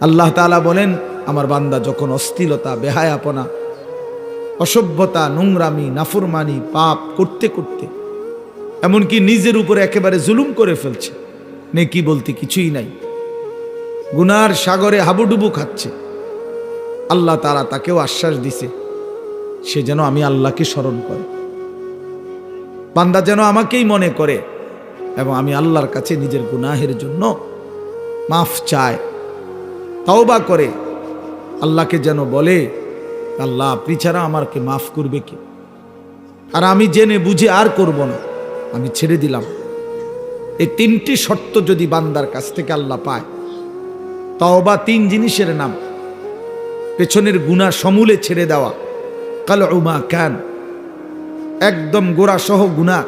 আল্লাহ তাআলা বলেন, আমার বান্দা যখন অশ্লীলতা, বেহায়াপনা, অসভ্যতা, নোংরামি, নাফরমানি, পাপ করতে করতে এমনকি নিজের উপরে একেবারে জুলুম করে ফেলছে, নেকি বলতে কিছুই নাই, গুনার সাগরে হাবুডুবু খাচ্ছে, আল্লাহ তাআলা তাকেও আশ্বাস দিছে সে যেন আমি আল্লাহকে স্মরণ করে, বান্দা যেন আমাকেই মনে করে এবং আমি আল্লাহর কাছে নিজের গুনাহের জন্য মাফ চায়, তওবা করে আল্লাহকে যেন বলে, আল্লাহ আপনি ছাড়া আমাকে মাফ করবে কি, আর আমি জেনে বুঝে আর করব না, আমি ছেড়ে দিলাম। এই তিনটি শর্ত যদি বান্দার কাছ থেকে আল্লাহ পায়, তওবা 3 জিনিসের নাম, পেছনের গুনাহ সমূলে ছেড়ে দেওয়া, কালউমা কান, একদম গোড়া সহ গুনাহ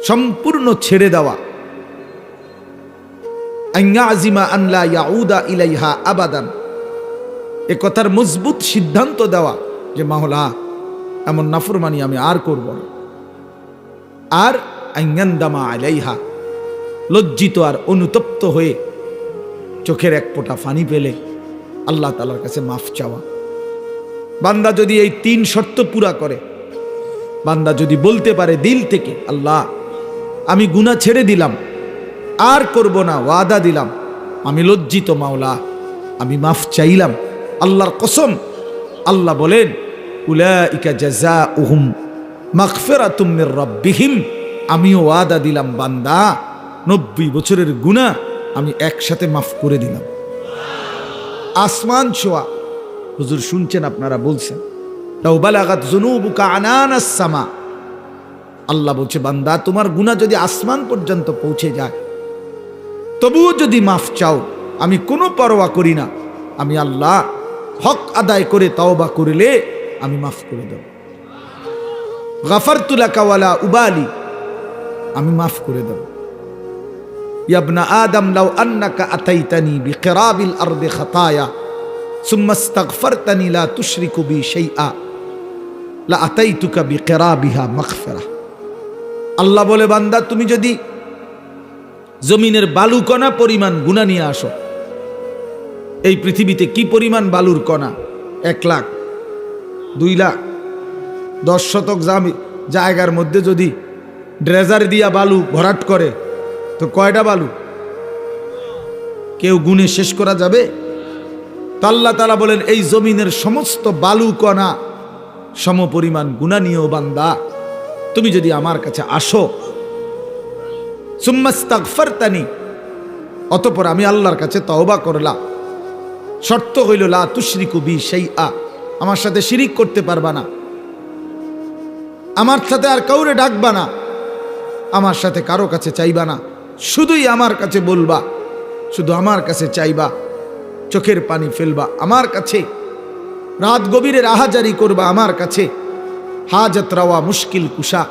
সম্পূর্ণ ছেড়ে দেওয়া, আইয়াজিমা আন লা ইয়াউদা ইলাইহা আবাদান, এ কথার মজবুত সিদ্ধান্ত দেওয়া যে মাওলা এমন নাফরমানি আমি আর করব না, আর আইয়ান্দামা আলাইহা, লজ্জিত আর অনুতপ্ত হয়ে চোখের এক ফোঁটা পানি পেলে আল্লাহ তাআলার কাছে মাফ চাওয়া। বান্দা যদি এই 3 শর্ত পুরা করে, বান্দা যদি বলতে পারে দিল থেকে, আল্লাহ আমি গুনাহ ছেড়ে দিলাম, আর করব না, ওয়াদা দিলাম, আমি লজ্জিত মাওলা, আমি মাফ চাইলাম, আল্লাহর কসম, আল্লাহ বলেন উলাইকা জাযাউহুম মাগফিরাতুম মির রাব্বিহিম, আমিও ওয়াদা দিলাম বান্দা 90 বছরের গুনাহ আমি একসাথে মাফ করে দিলাম। আসমান ছোঁয়া, হুজুর শুনছেন, আপনারা বলছেন লাউ বালাগাত যুনুবুকা আনানাস সামা, আল্লাহ বলছে বান্দা তোমার গুনাহ যদি আসমান পর্যন্ত পৌঁছে যায়, তবুও যদি মাফ চাও, আমি কোনো পরোয়া করি না, আমি আল্লাহ হক আদায় করে তওবা করলে আমি মাফ করে দেব। গাফারতু লাকা ওয়ালা উবালি, আমি মাফ করে দেব। ইয়া ইবনা আদম লাউ আন্নাকা আতাইতানি বিকিরাবিল আরদি খাতায়া সুম্মা ইস্তাগফারতানি লা তুশরিকু বি শাইআ লা আতাইতুকা বিকিরাবিহা মাগফিরা। আল্লাহ বলে বান্দা তুমি যদি জমিনের বালুকণা পরিমাণ গুনাহ নিয়ে আসো, এই পৃথিবীতে কি পরিমাণ বালুর কণা, 1 লাখ, 2 লাখ, 10 শতক জায়গার মধ্যে যদি ড্রেজার দিয়া বালু ভরাট করে, তো কয়টা বালু কেউ গুনে শেষ করা যাবে? তো আল্লাহ তাআলা বলেন এই জমিনের সমস্ত বালু কণা সম পরিমাণ গুনাহ নিয়েও বান্দা তুমি যদি আমার কাছে আসো, সুম্মা ইস্তাগফারতানি, অতঃপর আমি আল্লাহর কাছে তওবা করলাম, শর্ত হইল লা তুশরিকু বি শাইআ, আমার সাথে শিরিক করতে পারবা না, আমার সাথে আর কাউরে ডাকবা না, আমার সাথে কারো কাছে চাইবা না, শুধুই আমার কাছে বলবা, শুধু আমার কাছে চাইবা, চোখের পানি ফেলবা আমার কাছে, রাত গভীরে আহাজারি করবা আমার কাছে, হাজত রাওয়া মুশকিল কুশা,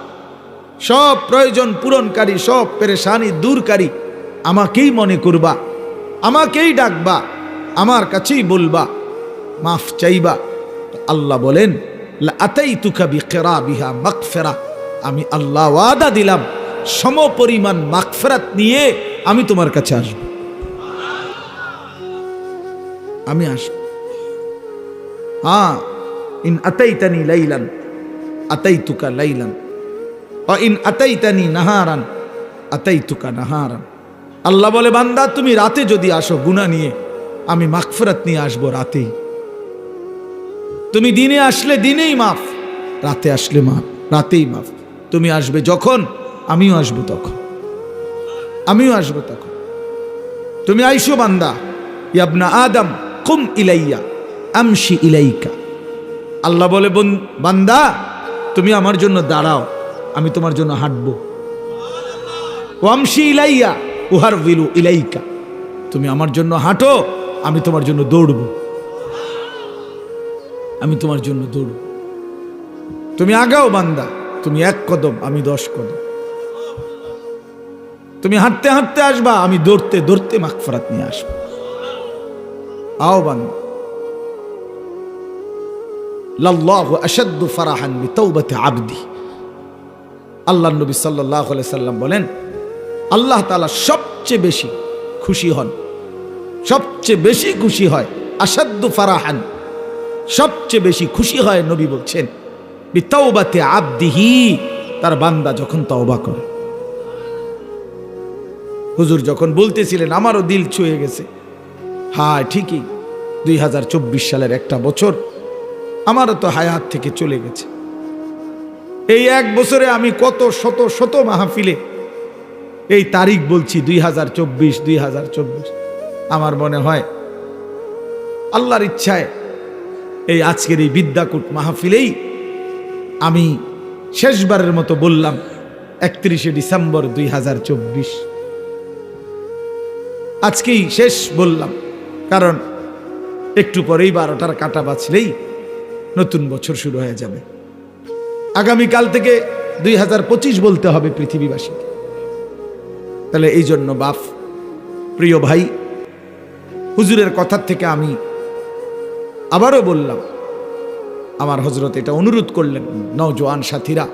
সব প্রয়োজন পূরণকারী, সব পেরেশানি দূরকারী আমাকেই মনে করবা, আমাকেই ডাকবা, আমার কাছেই বলবা, মাফ চাইবা। আল্লাহ বলেন লা আতাইতুকা বিকিরাবিহা মাগফিরা, আমি আল্লাহ ওয়াদা দিলাম সম পরিমাণ মাগফিরাত নিয়ে আমি তোমার কাছে আসব, আমি আসব। হ্যাঁ, ইন আতাইতানি লাইলান আতাইতুকা লাইলান ওয়া ইন আতাইতানি নাহারান আতাইতুকা নাহারান। আল্লাহ বলে বান্দা তুমি রাতে যদি আসো গুনাহ নিয়ে, আমি মাগফিরাত নিয়ে আসবো রাতেই। তুমি দিনে আসলে দিনেই মাফ, রাতে আসলে মাফ, রাতেই মাফ। তুমি আসবে যখন, আমিও আসবো তখন, আমিও আসবো তখন। তুমি আইসো বান্দা, ইয়া ইবনা আদম কুম ইলাইয়া আমশি ইলাইকা, আল্লাহ বলে বান্দা তুমি আমার জন্য দাঁড়াও, আমি তোমার জন্য হাঁটবো। ওয়ামশি ইলাইয়া উহারবিলু ইলাইকা, তুমি আমার জন্য হাঁটো, আমি তোমার জন্য দৌড়বো, আমি তোমার জন্য দৌড়ব। তুমি আগাও বান্দা, তুমি 1 কদম, আমি 10 কদম। তুমি হাঁটতে হাঁটতে আসবা, আমি দৌড়তে দৌড়তে মাগফিরাত নিয়ে আসবো। আও বান্দা, লাল্লাহু আশাদ্দু ফারাহান বিতাওবাতি আবদি, আল্লাহর নবী সাল্লাল্লাহু আলাইহি সাল্লাম বলেন আল্লাহ তাআলা সবচেয়ে বেশি খুশি হন সবচেয়ে বেশি খুশি হয়, আসাদ্দু ফারাহান, সবচেয়ে বেশি খুশি হয় নবী বলছেন বিতাওবাতে আবদিহি, তার বান্দা যখন তওবা করে। হুজুর যখন বলতেছিলেন আমারও দিল ছুঁয়ে গেছে। হ্যাঁ ঠিকই, 2024 সালের একটা বছর আমারও তো হায়াত থেকে চলে গেছে। এই এক বছরে আমি কত শত শত মাহফিলে এই তারিখ বলছি 2024। আমার মনে হয় আল্লাহর ইচ্ছায় এই আজকের এই বিদ্যাকূট মাহফিলেই আমি শেষবারের মতো বললাম 31শে ডিসেম্বর 2024। আজকেই শেষ বললাম, কারণ একটু পরেই 12টার কাঁটা বাজলেই নতুন বছর শুরু হয়ে যাবে। আগামীকাল থেকে 2025 বলতে হবে পৃথিবীবাসীকে। তাহলে এই জন্য বাপ, প্রিয় ভাই, হুজুরের কথার থেকে আমি আবারও বললাম, আমার হযরত এটা অনুরোধ করলেন, নওজোয়ান সাথীরা,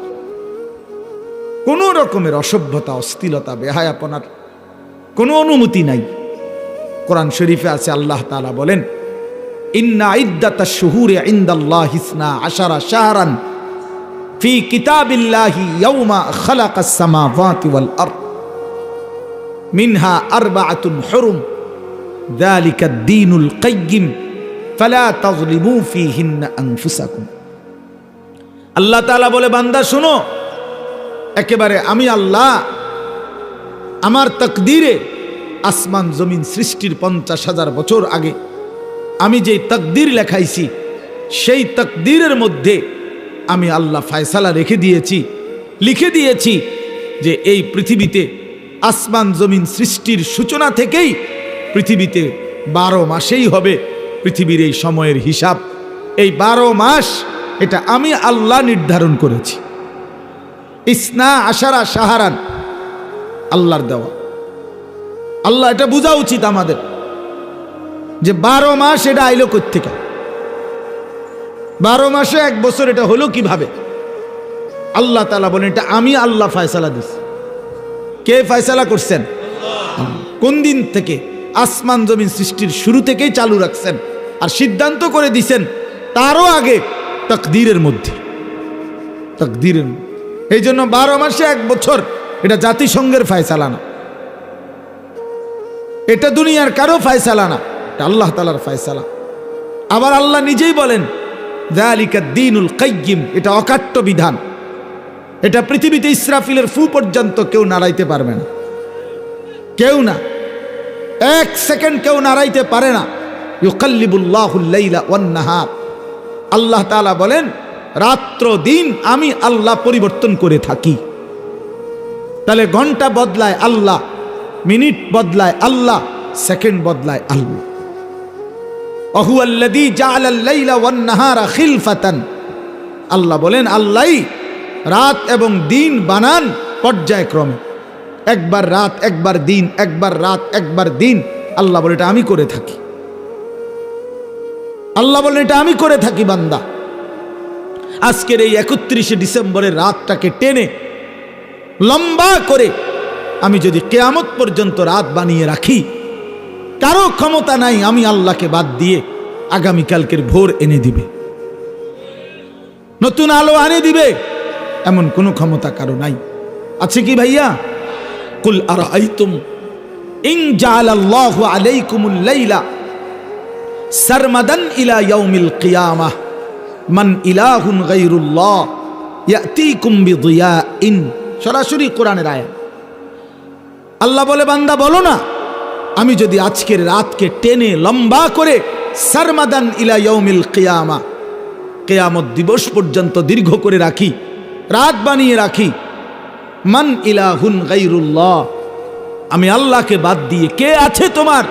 কোন রকমের অসভ্যতা, অশ্লীলতা, বেহায়াপনার কোনো অনুমতি নাই। কোরআন শরীফে আছে, আল্লাহ তাআলা বলেন ইন্না ইদ্দাতাশ শুহুরি ইনদাল্লাহি 12 শাহরান ফি কিতাবিল্লাহি ইয়াওমা খালাকাস সামাওয়াতি ওয়াল আরদ মিনহা আরবাআতুন হুরুম যালিকাদ দীনুল কাইয়্যিম ফালা তাযলিমু ফীহিন্না আনফুসাকুম। আল্লাহ তাআলা বলে, বান্দা শুনো, একেবারে আমি আল্লাহ আমার তাকদীরে আসমান জমিন সৃষ্টির 50,000 বছর আগে আমি যেই তাকদীর লেখাইছি, সেই তাকদীরের মধ্যে আমি আল্লাহ ফয়সালা লিখে দিয়েছি যে এই পৃথিবীতে আসমান জমিন সৃষ্টির সূচনা থেকেই পৃথিবীতে 12 মাসেই হবে পৃথিবীর এই সময়ের হিসাব। এই 12 মাস এটা আমি আল্লাহ নির্ধারণ করেছি। 12 শাহরান আল্লাহর দেওয়া। আল্লাহ এটা বোঝা উচিত আমাদের যে 12 মাস এটা আইলো কোত্থেকে, 12 মাসে এক বছর এটা হলো কিভাবে? আল্লাহ তাআলা বলেন এটা আমি আল্লাহ ফয়সালা দিছি। কে ফয়সালা করছেন? কোন দিন থেকে? আসমান জমিন সৃষ্টির শুরু থেকেই চালু রাখছেন, আর সিদ্ধান্ত করে দিছেন তারও আগে তাকদীরের মধ্যে। এই জন্য 12 মাসে এক বছর এটা জাতিসংঘের ফয়সালা না, এটা দুনিয়ার কারো ফয়সালা না, এটা আল্লাহ তাআলার ফয়সালা। আবার আল্লাহ নিজেই বলেন যালিকাদ দীনুল কাইয়্যিম, এটা অকাট্য বিধান। এটা পৃথিবীতে ইসরাফিলের ফু পর্যন্ত কেউ নাড়াইতে পারবে না, কেউ না, 1 সেকেন্ড কেউ নাড়াইতে পারে না। ইউকাল্লিবুল্লাহুল লাইলা ওয়ান নাহার, আল্লাহ তাআলা বলেন রাত্র দিন আমি আল্লাহ পরিবর্তন করে থাকি। তাহলে ঘন্টা বদলায় আল্লাহ, মিনিট বদলায় আল্লাহ, সেকেন্ড বদলায় আল্লাহ। ওয়াহুয়াল্লাযী জাআলাল লাইলা ওয়ান নাহারা খিলফাতান, আল্লাহ বলেন আল্লাহই রাত এবং দিন বানান পর্যায়ক্রমে, একবার রাত একবার দিন, একবার রাত একবার দিন। আল্লাহ বলে এটা আমি করে থাকি। আল্লাহ বলেন এটা আমি করে থাকি বান্দা। আজকের এই 31শে ডিসেম্বরের রাতটাকে টেনে লম্বা করে আমি যদি কিয়ামত পর্যন্ত রাত বানিয়ে রাখি, কারো ক্ষমতা নাই আমি আল্লাহকে বাদ দিয়ে আগামীকালকের ভোর এনে দিবে, নতুন আলো আনে দিবে, এমন কোনো ক্ষমতা কারো নাই। আছে কি ভাইয়া? কুল আরাআইতুম ইন জাআলাল্লাহু আলাইকুমুল লাইলা সারমাদান ইলা ইয়াউমিল কিয়ামাহ মান ইলাহুন গায়রুল্লাহ ইয়াতিকুম বিদিয়াইন। সরাসরি কোরআনের আয়াত। আল্লাহ বলে বান্দা বলো না, আমি যদি আজকের রাতকে টেনে লম্বা করে সারমাদান ইলা ইয়াউমিল কিয়ামা, কিয়ামত দিবস পর্যন্ত দীর্ঘ করে রাখি, রাত বানিয়ে রাখি, মান ইলাহুন গায়রুল্লাহ, আমি আল্লাহকে বাদ দিয়ে কে আছে তোমার,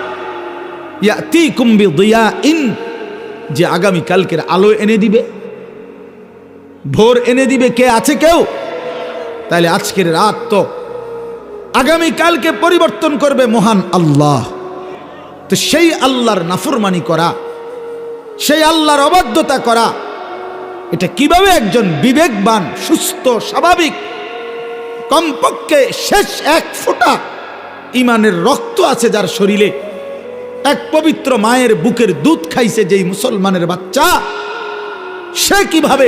ইয়াতিকুম বিদিয়াইন, যে আগামী কালকের আলো এনে দিবে, ভোর এনে দিবে, কে আছে কেউ? তাহলে আজকের রাত তো আগামী কালকে পরিবর্তন করবে মহান আল্লাহ। তো সেই আল্লাহর নাফরমানি করা, সেই আল্লাহর অবাধ্যতা করা, এটা কিভাবে একজন বিবেকবান, সুস্থ, স্বাভাবিক, কমপক্ষে শেষ 1 ফোঁটা ইমানের রক্ত আছে যার শরীরে, এক পবিত্র মায়ের বুকের দুধ খাইছে যেই মুসলমানের বাচ্চা, সে কিভাবে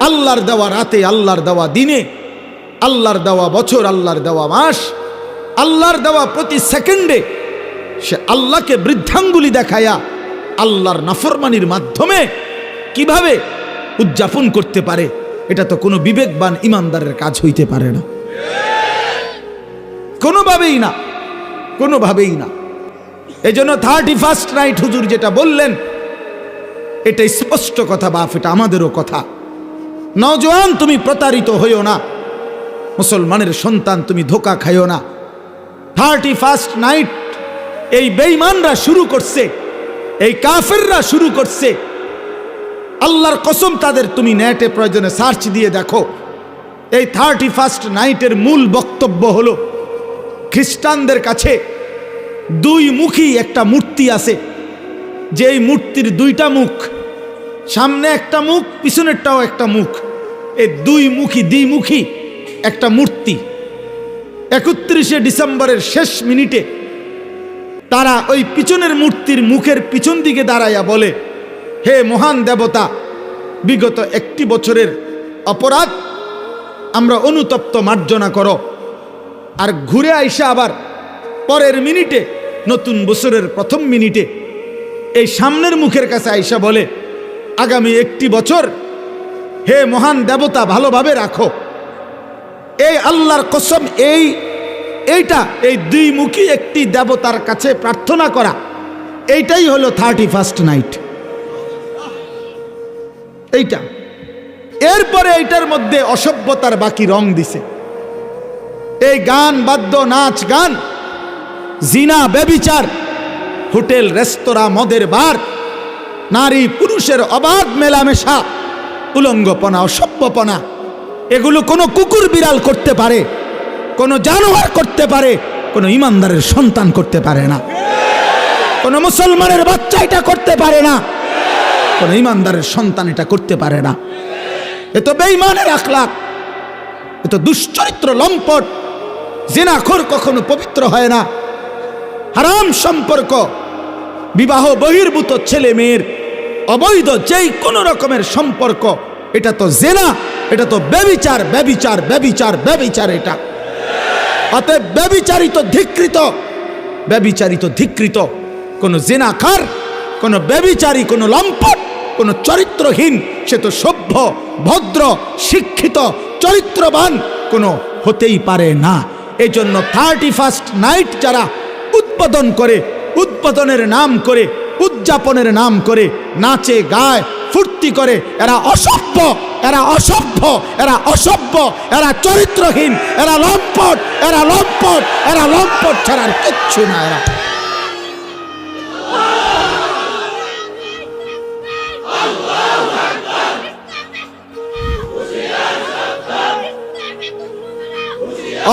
আল্লাহর দেওয়া রাতে, আল্লাহর দেওয়া দিনে, আল্লাহর দেওয়া বছর, আল্লাহর দেওয়া মাস, আল্লাহর দেওয়া প্রতি সেকেন্ডে সে আল্লাহকে বৃদ্ধাঙ্গুলি দেখায়া আল্লাহর নাফরমানির মাধ্যমে কিভাবে উদযাপন করতে পারে? এটা তো কোনো বিবেকবান ইমানদারের কাজ হইতে পারে না, কোনোভাবেই না, কোনোভাবেই না। এজন্য 31st নাইট হুজুর যেটা বললেন এটা স্পষ্ট কথা, বাপ, এটা আমাদেরও কথা। নওজোয়ান, তুমি প্রতারিত হইও না, মুসলমানের সন্তান তুমি ধোকা খাইও না। 31st নাইট এই বেঈমানরা শুরু করছে, এই কাফেররা শুরু করছে। আল্লাহর কসম, তাদের তুমি নেটে প্রয়োজনে সার্চ দিয়ে দেখো। এই 31st নাইটের মূল বক্তব্য হলো খ্রিস্টানদের কাছে দুই মুখী একটা মূর্তি আছে, যে এই মূর্তির দুইটা মুখ, সামনে একটা মুখ, পিছনেরটাও একটা মুখ, এই দুই মুখী দ্বিমুখী একটা মূর্তি। 31শে ডিসেম্বরের শেষ মিনিটে তারা ওই পিছনের মূর্তির মুখের পিছন দিকে দাঁড়াইয়া বলে, হে মহান দেবতা, বিগত 1 বছরের অপরাধ আমরা অনুতপ্ত মার্জনা করো। আর ঘুরে আইসা আবার পরের মিনিটে, নতুন বছরের প্রথম মিনিটে এই সামনের মুখের কাছে আইসা বলে, আগামী 1 বছর হে মহান দেবতা ভালোভাবে রাখো। এই আল্লাহর কসম, এই দুইমুখী একটি দেবতার কাছে প্রার্থনা করা, এইটাই হলো 31st নাইট। এইটা এরপরে এইটার মধ্যে অসভ্যতার বাকি রং দিছে। এই গান, বাদ্য, নাচ গান, জিনা, ব্যভিচার, হোটেল, রেস্তোরাঁ, মদের বার, নারী পুরুষের অবাধ মেলামেশা, উলঙ্গপনা, অসভ্যপনা, এগুলো কোনো কুকুর বিড়াল করতে পারে, কোনো জানোয়ার করতে পারে, কোনো ইমানদারের সন্তান করতে পারে না, কোনো মুসলমানের বাচ্চা এটা করতে পারে না, কোনো ইমানদারের সন্তান এটা করতে পারে না। এ তো বেঈমানের আখলাক, এ তো দুশ্চরিত্র, লম্পট। জিনাখোর কখনো পবিত্র হয় না। হারাম সম্পর্ক, বিবাহ বহির্ভূত ছেলে মেয়ের অবৈধ যেই কোনো রকমের সম্পর্ক, এটা তো জিনা, এটা তো ব্যভিচার, ব্যভিচার, ব্যভিচার, ব্যভিচার। এটা অতএব ব্যভিচারিত, ধিক্কৃত কোন জিনাখার, কোন ব্যভিচারী, কোন লম্পট, কোন চরিত্রহীন, সে তো সভ্য, ভদ্র, শিক্ষিত, চরিত্রবান কোনো হতেই পারে না। এই জন্য 31st নাইট যারা উদ্বোধন করে, উদ্বোধনের নাম করে, উদযাপনের নাম করে নাচে, গায়, ফুর্তি করে, এরা অসভ্য, এরা অসভ্য, এরা অসভ্য, এরা চরিত্রহীন, এরা লম্পট, এরা লম্পট, এরা লম্পট ছাড়া আর কিচ্ছু না। এরা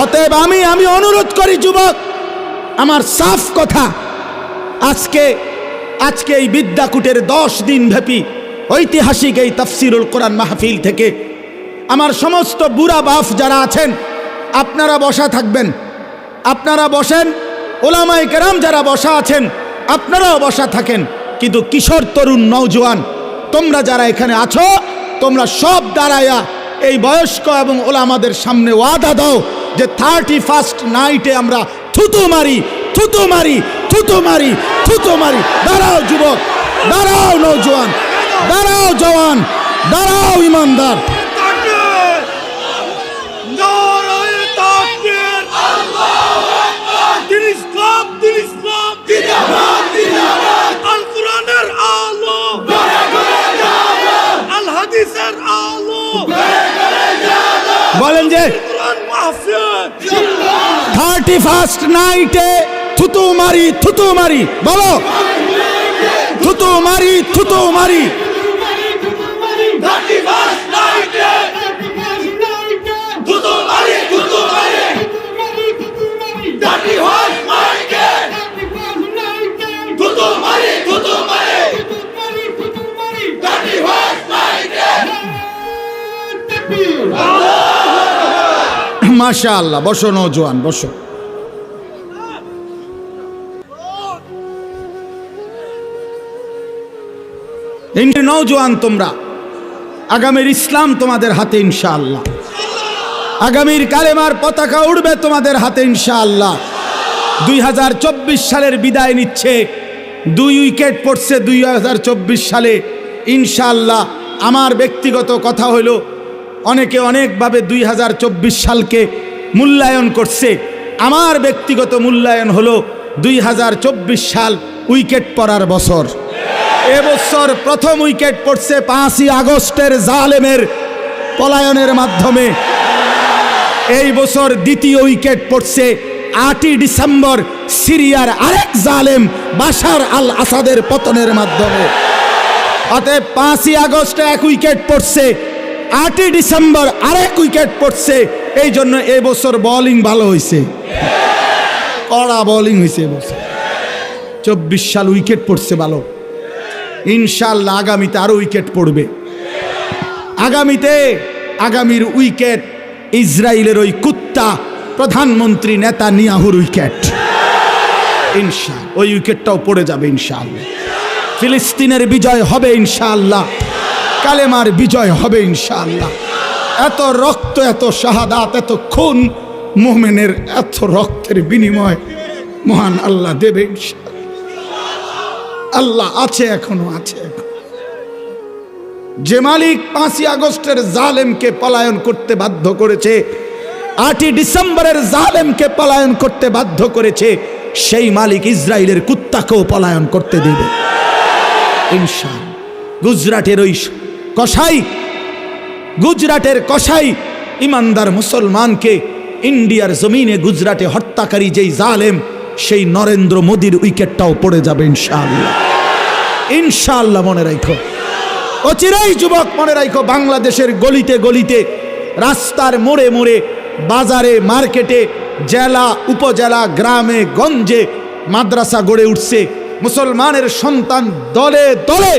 অতএব আমি অনুরোধ করি যুবক, আমার সাফ কথা, আজকে এই বিদ্যাকূটের 10 দিন ব্যাপী ঐতিহাসিক এই তাফসিরুল কোরআন মাহফিল থেকে আমার সমস্ত বুড়া বাপ যারা আছেন, আপনারা বসা থাকবেন, আপনারা বসেন। ওলামায়ে কেরাম যারা বসা আছেন আপনারাও বসা থাকেন। কিন্তু কিশোর, তরুণ, নওজোয়ান, তোমরা যারা এখানে আছো, তোমরা সব দাঁড়ায়া এই বয়স্ক এবং ওলামাদের সামনে ওয়াদা দাও যে 31st নাইটে আমরা থুতু মারি, থুতু মারি, থুতু মারি, থুতু মারি। দাঁড়াও যুবক, দাঁড়াও নওজোয়ান, দাঁড়াও জওয়ান, দাঁড়াও ইমানদার। বলেন যে 31st নাইটে থুতু মারি, থুতু মারি, বলো থুতু মারি, থুতু মারি। 31st নাইটে থুতু মারি, থুতু মারি, 31st নাইটে থুতু মারি, থুতু মারি, 31st নাইটে। মাশাআল্লাহ, বসো নওজোয়ান, বসো। নওজোয়ান তোমরা, আগামীর ইসলাম তোমাদের হাতে ইনশাআল্লাহ, আগামীর কালেমার পতাকা উড়বে তোমাদের হাতে ইনশাআল্লাহ। 2024 সালের বিদায় নিচ্ছে, 2 উইকেট পড়ছে 2024 সালে ইনশাআল্লাহ। আমার ব্যক্তিগত কথা হলো, অনেকে অনেকভাবে 2024 সালকে মূল্যায়ন করছে। আমার ব্যক্তিগত মূল্যায়ন হলো 2024 সাল উইকেট পড়ার বছর। এবছর প্রথম উইকেট পড়ছে 5ই আগস্টের জালেমের পলায়নের মাধ্যমে। এই বছর দ্বিতীয় উইকেট পড়ছে 8ই ডিসেম্বর সিরিয়ার আরেক জালেম বাশার আল আসাদের পতনের মাধ্যমে। অতএব 5ই আগস্টে 1 উইকেট পড়ছে, 8ই ডিসেম্বর আরেক উইকেট পড়ছে। এই জন্য এবছর বোলিং ভালো হয়েছে, কড়া বোলিং হয়েছে এবছর। 24 সাল উইকেট পড়ছে ভালো, ইনশাআল্লাহ আগামীতে আরো উইকেট পড়বে। আগামীর উইকেট ইসরায়েলের ওই কুত্তা প্রধানমন্ত্রী নেতানিয়াহুর উইকেট, ইনশাআল্লাহ ওই উইকেটটাও পড়ে যাবে ইনশাআল্লাহ। ফিলিস্তিনের বিজয় হবে ইনশাআল্লাহ, কালেমার বিজয় হবে ইনশাআল্লাহ। এত রক্ত, এত শাহাদাত, এত খুন, মুমিনের এত রক্তের বিনিময় মহান আল্লাহ দেবে ইনশাআল্লাহ। আল্লাহ আছে, এখনো আছে। যে মালিক 5ই আগস্টের জালেমকে পলায়ন করতে বাধ্য করেছে, 8ই ডিসেম্বরের জালেমকে পলায়ন করতে বাধ্য করেছে, সেই মালিক ইসরায়েলের কুত্তাকেও পলায়ন করতে দিবে ইনশাআল্লাহ। গুজরাটের কসাই ইমানদার মুসলমানকে ইন্ডিয়ার জমিনে গুজরাটে হত্যাকারী যেই জালেম, সেই নরেন্দ্র মোদীর উইকেটটাও পড়ে যাবে ইনশাআল্লাহ। ইনশাআল্লাহ মনে রাখো, অচিরেই যুবক মনে রাখো, বাংলাদেশের গলিতে গলিতে, রাস্তার মোড়ে মোড়ে, বাজারে মার্কেটে, জেলা উপজেলা, গ্রামে গঞ্জে মাদ্রাসা গড়ে উঠছে। মুসলমানের সন্তান দলে দলে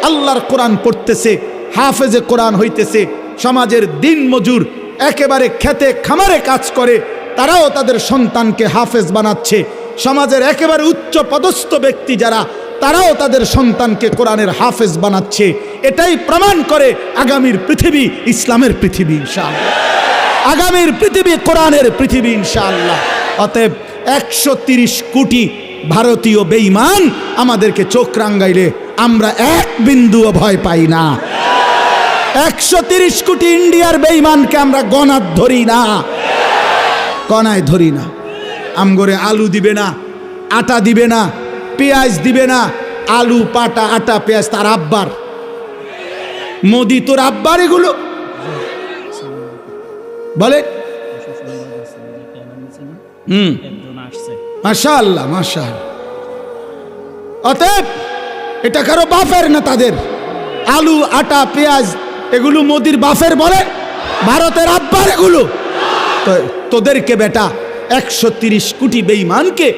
আল্লাহর কোরআন পড়তেছে, হাফেজে কোরআন হইতেছে। সমাজের দিন মজুর একেবারে খেতে খামারে কাজ করে, তারাও তাদের সন্তানকে হাফেজ বানাচ্ছে। সমাজের একেবারে উচ্চ পদস্থ ব্যক্তি যারা, তারাও তাদের সন্তানকে কোরআনের হাফেজ বানাচ্ছে। এটাই প্রমাণ করে আগামীর পৃথিবী ইসলামের পৃথিবী ইনশাআল্লাহ, আগামীর পৃথিবী কোরআনের পৃথিবী ইনশাআল্লাহ। অতএব 130 কোটি ভারতীয় বেঈমান আমাদেরকে চোখ রাঙ্গাইলে আমরা এক বিন্দুও ভয় পাই না। 130 কোটি ইন্ডিয়ার বেঈমানকে আমরা গণাত ধরি না, কণায় ধরি না। আমগরে আলু দিবে না, আটা দিবে না, পেঁয়াজ দিবে না। আলু, পাটা, আটা, পেঁয়াজ তার আব্বার। মোদি তোর আব্বার এগুলো বলে। মাশাআল্লাহ, মাশাআল্লাহ। অতএব এটা কারো বাপের না, তাদের আলু, আটা, পেঁয়াজ এগুলো মোদির বাপের বলে, ভারতের আব্বার এগুলো। তো তোদেরকে বেটা 130 কোটি বেঈমানকে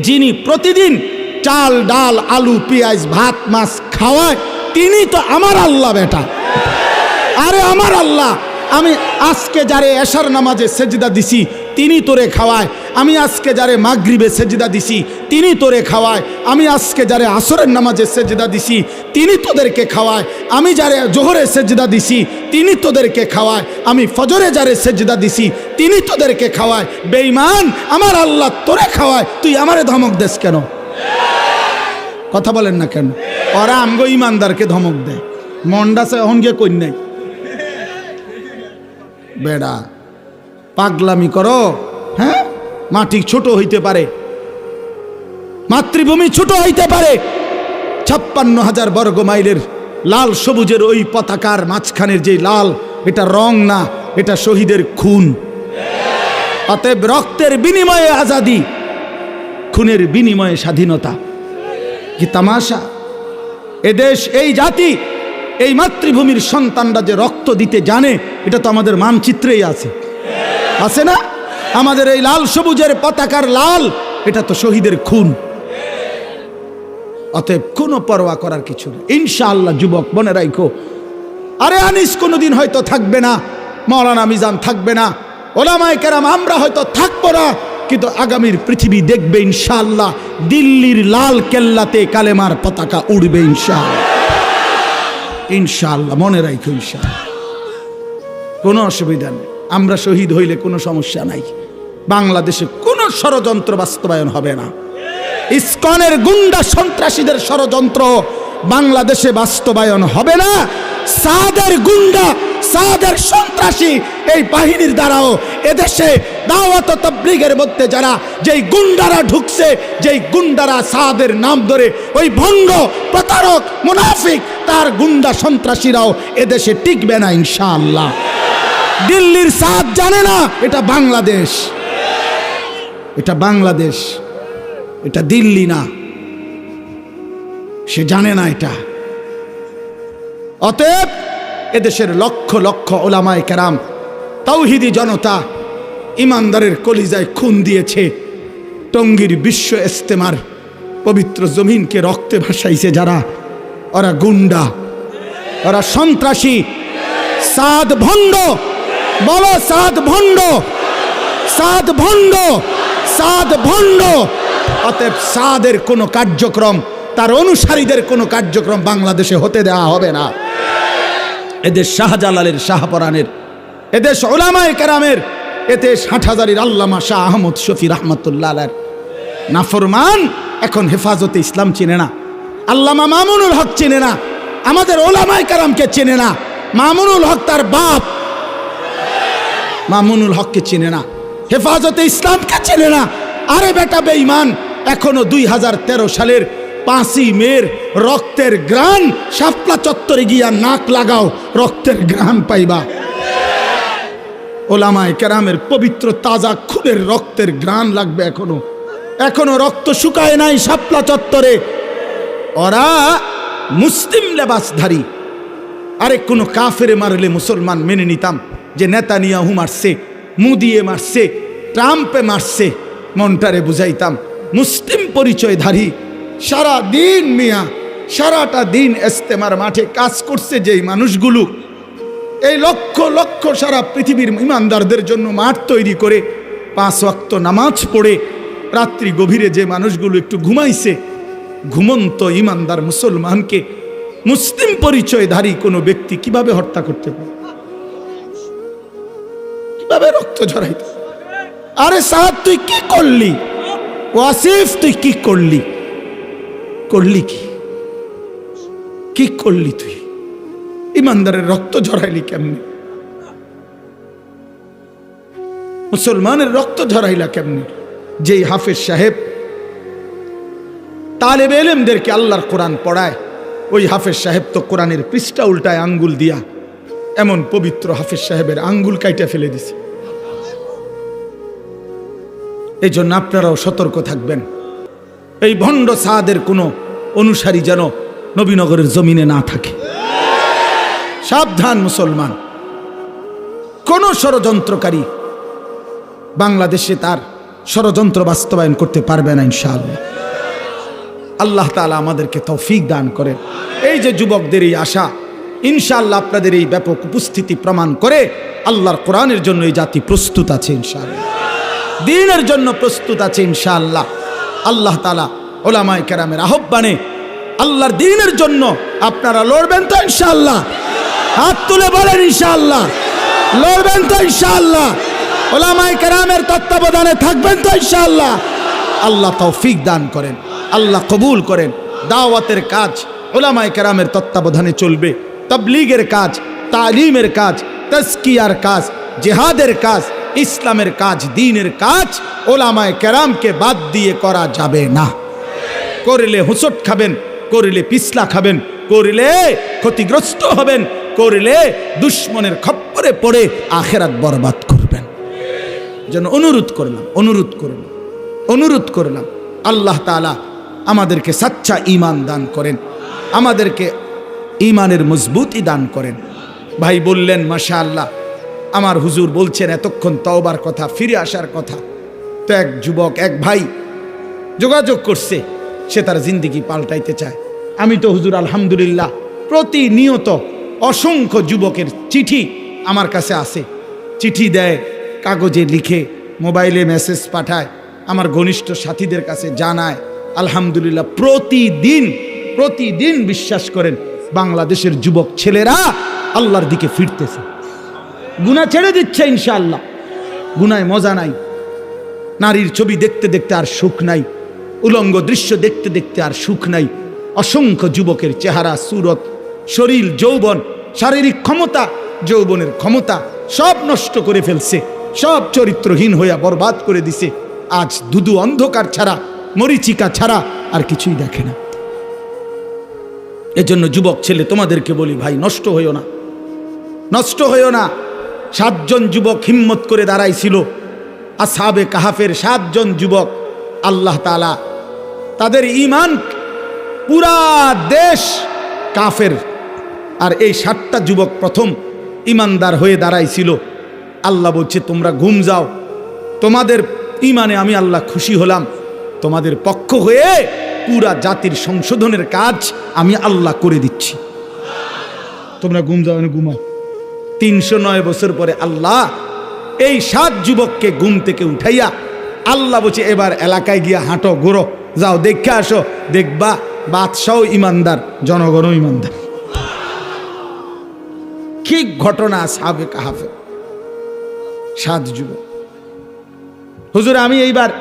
যিনি প্রতিদিন চাল, ডাল, আলু, পেঁয়াজ, ভাত, মাছ খাওয়ায়, তিনি তো আমার আল্লাহ বেটা। আরে আমার আল্লাহ, আমি আজকে যারে এশার নামাজে সেজদা দিছি তিনি তোরে খাওয়ায়। আমি আজকে যারে মাগরিবে সেজদা দিছি তিনি তোরে খাওয়ায়। আমি আজকে যারে আসরের নামাজে সেজদা দিছি তিনি তোদেরকে খাওয়ায়। আমি যারে জোহরে সেজদা দিছি তিনি তোদেরকে খাওয়ায়। আমি ফজরে যারে সেজদা দিছি তিনি তোদেরকে খাওয়ায়। বেঈমান, আমার আল্লাহ তোরে খাওয়ায়, তুই আমারে ধমক দেস কেন? কথা বলেন না কেন? ওরা আমগো ইমানদারকে ধমক দেয়। মন্ডাসে এখন গিয়ে কই নাই বেড়া, পাগলামি করো। হ্যাঁ, মাটি ছোট হইতে পারে, মাতৃভূমি ছোট হইতে পারে, 56,000 বর্গ মাইলের লাল সবুজের ওই পতাকার মাঝখানের যে লাল, এটা রং না, এটা শহীদের খুন। অতএব রক্তের বিনিময়ে আজাদি, খুনের বিনিময়ে স্বাধীনতা। কি তামাশা! এদেশ, এই জাতি, এই মাতৃভূমির সন্তানরা যে রক্ত দিতে জানে, এটা তো আমাদের মানচিত্রেই আছে, আছে না? আমাদের এই লাল সবুজের পতাকার লাল, এটা তো শহীদের খুন। অতএব কোনো পরোয়া করার কিছু নেই ইনশাআল্লাহ। যুবক মনে রাখো, আরে আনিস কোনোদিন হয়তো থাকবে না, মাওলানা মিজান থাকবে না, ওলামায়ে কেরাম আমরা হয়তো থাকবো না, কিন্তু আগামীর পৃথিবী দেখবে ইনশাআল্লাহ দিল্লির লাল কেল্লাতে কালেমার পতাকা উড়বে ইনশাআল্লাহ। ইনশাআল্লাহ, মনে রাখো ইনশাআল্লাহ, কোনো অসুবিধা নেই। আমরা শহীদ হইলে কোনো সমস্যা নাই। বাংলাদেশে কোনো ষড়যন্ত্র বাস্তবায়ন হবে না। ইসকনের গুন্ডা সন্ত্রাসীদের ষড়যন্ত্র বাংলাদেশে বাস্তবায়ন হবে না। সাদের গুন্ডা, সাদের সন্ত্রাসী এই বাহিনীর দ্বারাও এদেশে দাওয়াত ও তাবলীগের মধ্যে যারা যেই গুন্ডারা ঢুকছে, যেই গুন্ডারা সাদের নাম ধরে ওই ভণ্ড প্রতারক মুনাফিক তার গুন্ডা সন্ত্রাসীরাও এদেশে টিকবে না ইনশাআল্লাহ। দিল্লির সাদ জানে না এটা বাংলাদেশ, এটা বাংলাদেশ, এটা দিল্লি না, সে জানে না এটা। অতএব এদেশের লক্ষ লক্ষ ওলামায়ে কেরাম, তাওহীদি জনতা ইমানদারের কলিজায় খুন দিয়েছে। টঙ্গীর বিশ্ব ইজতেমার পবিত্র জমিনকে রক্তে ভাসাইছে যারা, ওরা গুন্ডা, ওরা সন্ত্রাসী, সাদ ভণ্ড। বলো সাদ ভণ্ড, সাদ ভণ্ড, সাদ ভণ্ড। অতএব সাদের কোনো কার্যক্রম, তার অনুসারীদের কোনো কার্যক্রম বাংলাদেশে হতে দেওয়া হবে না। এদেশ শাহজালালের, শাহপরানের, এদেশ উলামায়ে কেরামের, এদেশ হাটহাজারীর আল্লামা শাহ আহমদ শফি রহমতুল্লাহ আলাইহির নাফরমান এখন হেফাজতে ইসলাম চিনে না, আল্লামা মামুনুল হক চিনে না, আমাদের উলামায়ে কেরামকে চিনে না, মামুনুল হক তার বাপ মামুনুল হককে চিনে না, হেফাজতে ইসলামকে চিনে না। আরে বেটা বেঈমান, এখনো 2013 সালের 5ই মের রক্তের গ্রান শাপলা চত্বরে গিয়া নাক লাগাও, রক্তের গ্রান পাইবা। ওলামায়ে কেরামের পবিত্র তাজা খুনের রক্তের গ্রান লাগবে। এখনো রক্ত শুকায় নাই শাপলা চত্বরে। ওরা মুসলিম লেবাসধারী। আরে কোনো কাফেরে মারলে মুসলমান মেনে নিতাম, যে নেতানিয়াহু মারছে, মুদিয়ে মারছে, ট্রাম্পে মারছে, মনটারে বুঝাইতাম। মুসলিম পরিচয়ধারী সারা দিন মিয়া, সারাটা দিন ইজতেমার মাঠে কাজ করছে যেই মানুষগুলো, এই লক্ষ লক্ষ সারা পৃথিবীর ইমানদারদের জন্য মাঠ তৈরি করে 5 ওয়াক্ত নামাজ পড়ে রাত্রি গভীরে যে মানুষগুলো একটু ঘুমাইছে, ঘুমন্ত ইমানদার মুসলমানকে মুসলিম পরিচয়ধারী কোনো ব্যক্তি কিভাবে হত্যা করতে পারে, কিভাবে রক্ত ঝরাইতে? আরে সাদ তুই কি করলি? ওয়াসিফ তুই কি করলি? করলি কি করলি? তুই ইমানদারের রক্ত ঝরাইলি কেমনে? মুসলমানের রক্ত ঝরাইলা কেমনে? যেই হাফেজ সাহেব তালেবে ইলমদেরকে আল্লাহর কোরআন পড়ায়, ওই হাফেজ সাহেব তো কোরআনের পৃষ্ঠা উল্টায় আঙ্গুল দিয়া, এমন পবিত্র হাফেজ সাহেবের আঙ্গুল কাইটা ফেলে দিছে। এই জন্য আপনারাও সতর্ক থাকবেন, এই ভণ্ড সাদের কোনো অনুসারী যেন নবীনগরের জমিনে না থাকে। সাবধান মুসলমান, কোন ষড়যন্ত্রকারী বাংলাদেশে তার ষড়যন্ত্র বাস্তবায়ন করতে পারবে না ইনশাআল্লাহ। আল্লাহ তাআলা আমাদেরকে তৌফিক দান করেন। এই যে যুবকদের এই আশা, ইনশাআল্লাহ আপনাদের এই ব্যাপক উপস্থিতি প্রমাণ করে আল্লাহর কোরআনের জন্য এই জাতি প্রস্তুত আছে ইনশাআল্লাহ, দ্বীনের জন্য প্রস্তুত আছে ইনশাআল্লাহ। আল্লাহ তাআলা উলামায়ে কেরামের আহ্বানে আল্লাহর দ্বীনের জন্য আপনারা লড়বেন তো ইনশাআল্লাহ? হাত তুলে বলেন ইনশাআল্লাহ। লড়বেন তো ইনশাআল্লাহ? উলামায়ে কেরামের তত্ত্বাবধানে থাকবেন তো ইনশাআল্লাহ? আল্লাহ তৌফিক দান করেন, আল্লাহ কবুল করেন। দাওয়াতের কাজ উলামায়ে কেরামের তত্ত্বাবধানে চলবে, তাবলীগের কাজ, তালিমের কাজ, তাজকিয়ার কাজ, জিহাদের কাজ, ইসলামের কাজ, দ্বীনের কাজ উলামায়ে কেরামকে বাদ দিয়ে করা যাবে না। করলে হুঁচট খাবেন, করলে পিছলা খাবেন, করলে ক্ষতিগ্রস্ত হবেন, করলে দুশ্মনের খপ্পরে পড়ে আখিরাত বরবাদ করবেন। যেন অনুরোধ করলাম আল্লাহ তাআলা আমাদেরকে সচ্চা ঈমান দান করেন, আমাদেরকে ঈমানের মজবুতি দান করেন। ভাই বললেন মাশাআল্লাহ, আমার হুজুর বলছেন এতক্ষণ তওবার কথা, ফিরে আসার কথা। তো এক যুবক, এক ভাই যোগাযোগ করছে, সে তার জিন্দেগি পাল্টাইতে চায়। আমি তো হুজুর আলহামদুলিল্লাহ প্রতিনিয়ত অসংখ্য যুবকের চিঠি আমার কাছে আসে, চিঠি দেয়, কাগজে লিখে, মোবাইলে মেসেজ পাঠায়, আমার ঘনিষ্ঠ সাথীদের কাছে জানায়। আলহামদুলিল্লাহ প্রতিদিন বিশ্বাস করেন বাংলাদেশের যুবক ছেলেরা আল্লাহর দিকে ফিরতেছে, গুনাহ ছেড়ে দিচ্ছে ইনশাআল্লাহ। গুনায় মজা নাই, নারীর ছবি দেখতে দেখতে আর সুখ নাই, উলঙ্গ দৃশ্য দেখতে দেখতে আর সুখ নাই। অসংখ্য যুবকের চেহারা, সুরত, শরীর, যৌবন, শারীরিক ক্ষমতা, যৌবনের ক্ষমতা সব নষ্ট করে ফেলছে, সব চরিত্রহীন হইয়া বরবাদ করে দিছে। আজ ধুধু অন্ধকার ছাড়া, মরিচিকা ছাড়া আর কিছুই দেখে না। এজন্য যুবক ছেলে তোমাদেরকে বলি, ভাই নষ্ট হইও না, নষ্ট হইও না। 7 জন যুবক হিম্মত করে দাঁড়াইছিল, আসহাবে কাহাফের 7 জন যুবক। আল্লাহ তাআলা তাদের ঈমান, পুরা দেশ কাফের, আর এই 7টা যুবক প্রথম ঈমানদার হয়ে দাঁড়াইছিল। আল্লাহ বলছে তোমরা ঘুম যাও, তোমাদের ঈমানে আমি আল্লাহ খুশি হলাম, তোমাদের পক্ষ হয়ে পুরা জাতির সংশোধনের কাজ আমি আল্লাহ করে দিচ্ছি, তোমরা ঘুম যাও, ঘুমাও। 309 বছর পরে আল্লাহ এই 7 যুবককে ঘুম থেকে উঠাইয়া আল্লাহ বলছে এবার এলাকায় গিয়া হাঁটো, ঘোরো, যাও দেখে আসো, দেখবা বাদশাহ ইমানদার, জনগণও ইমানদার। কি ঘটনা আসহাবে কাহাফে 7 যুবক। হুজুর আমি এইবার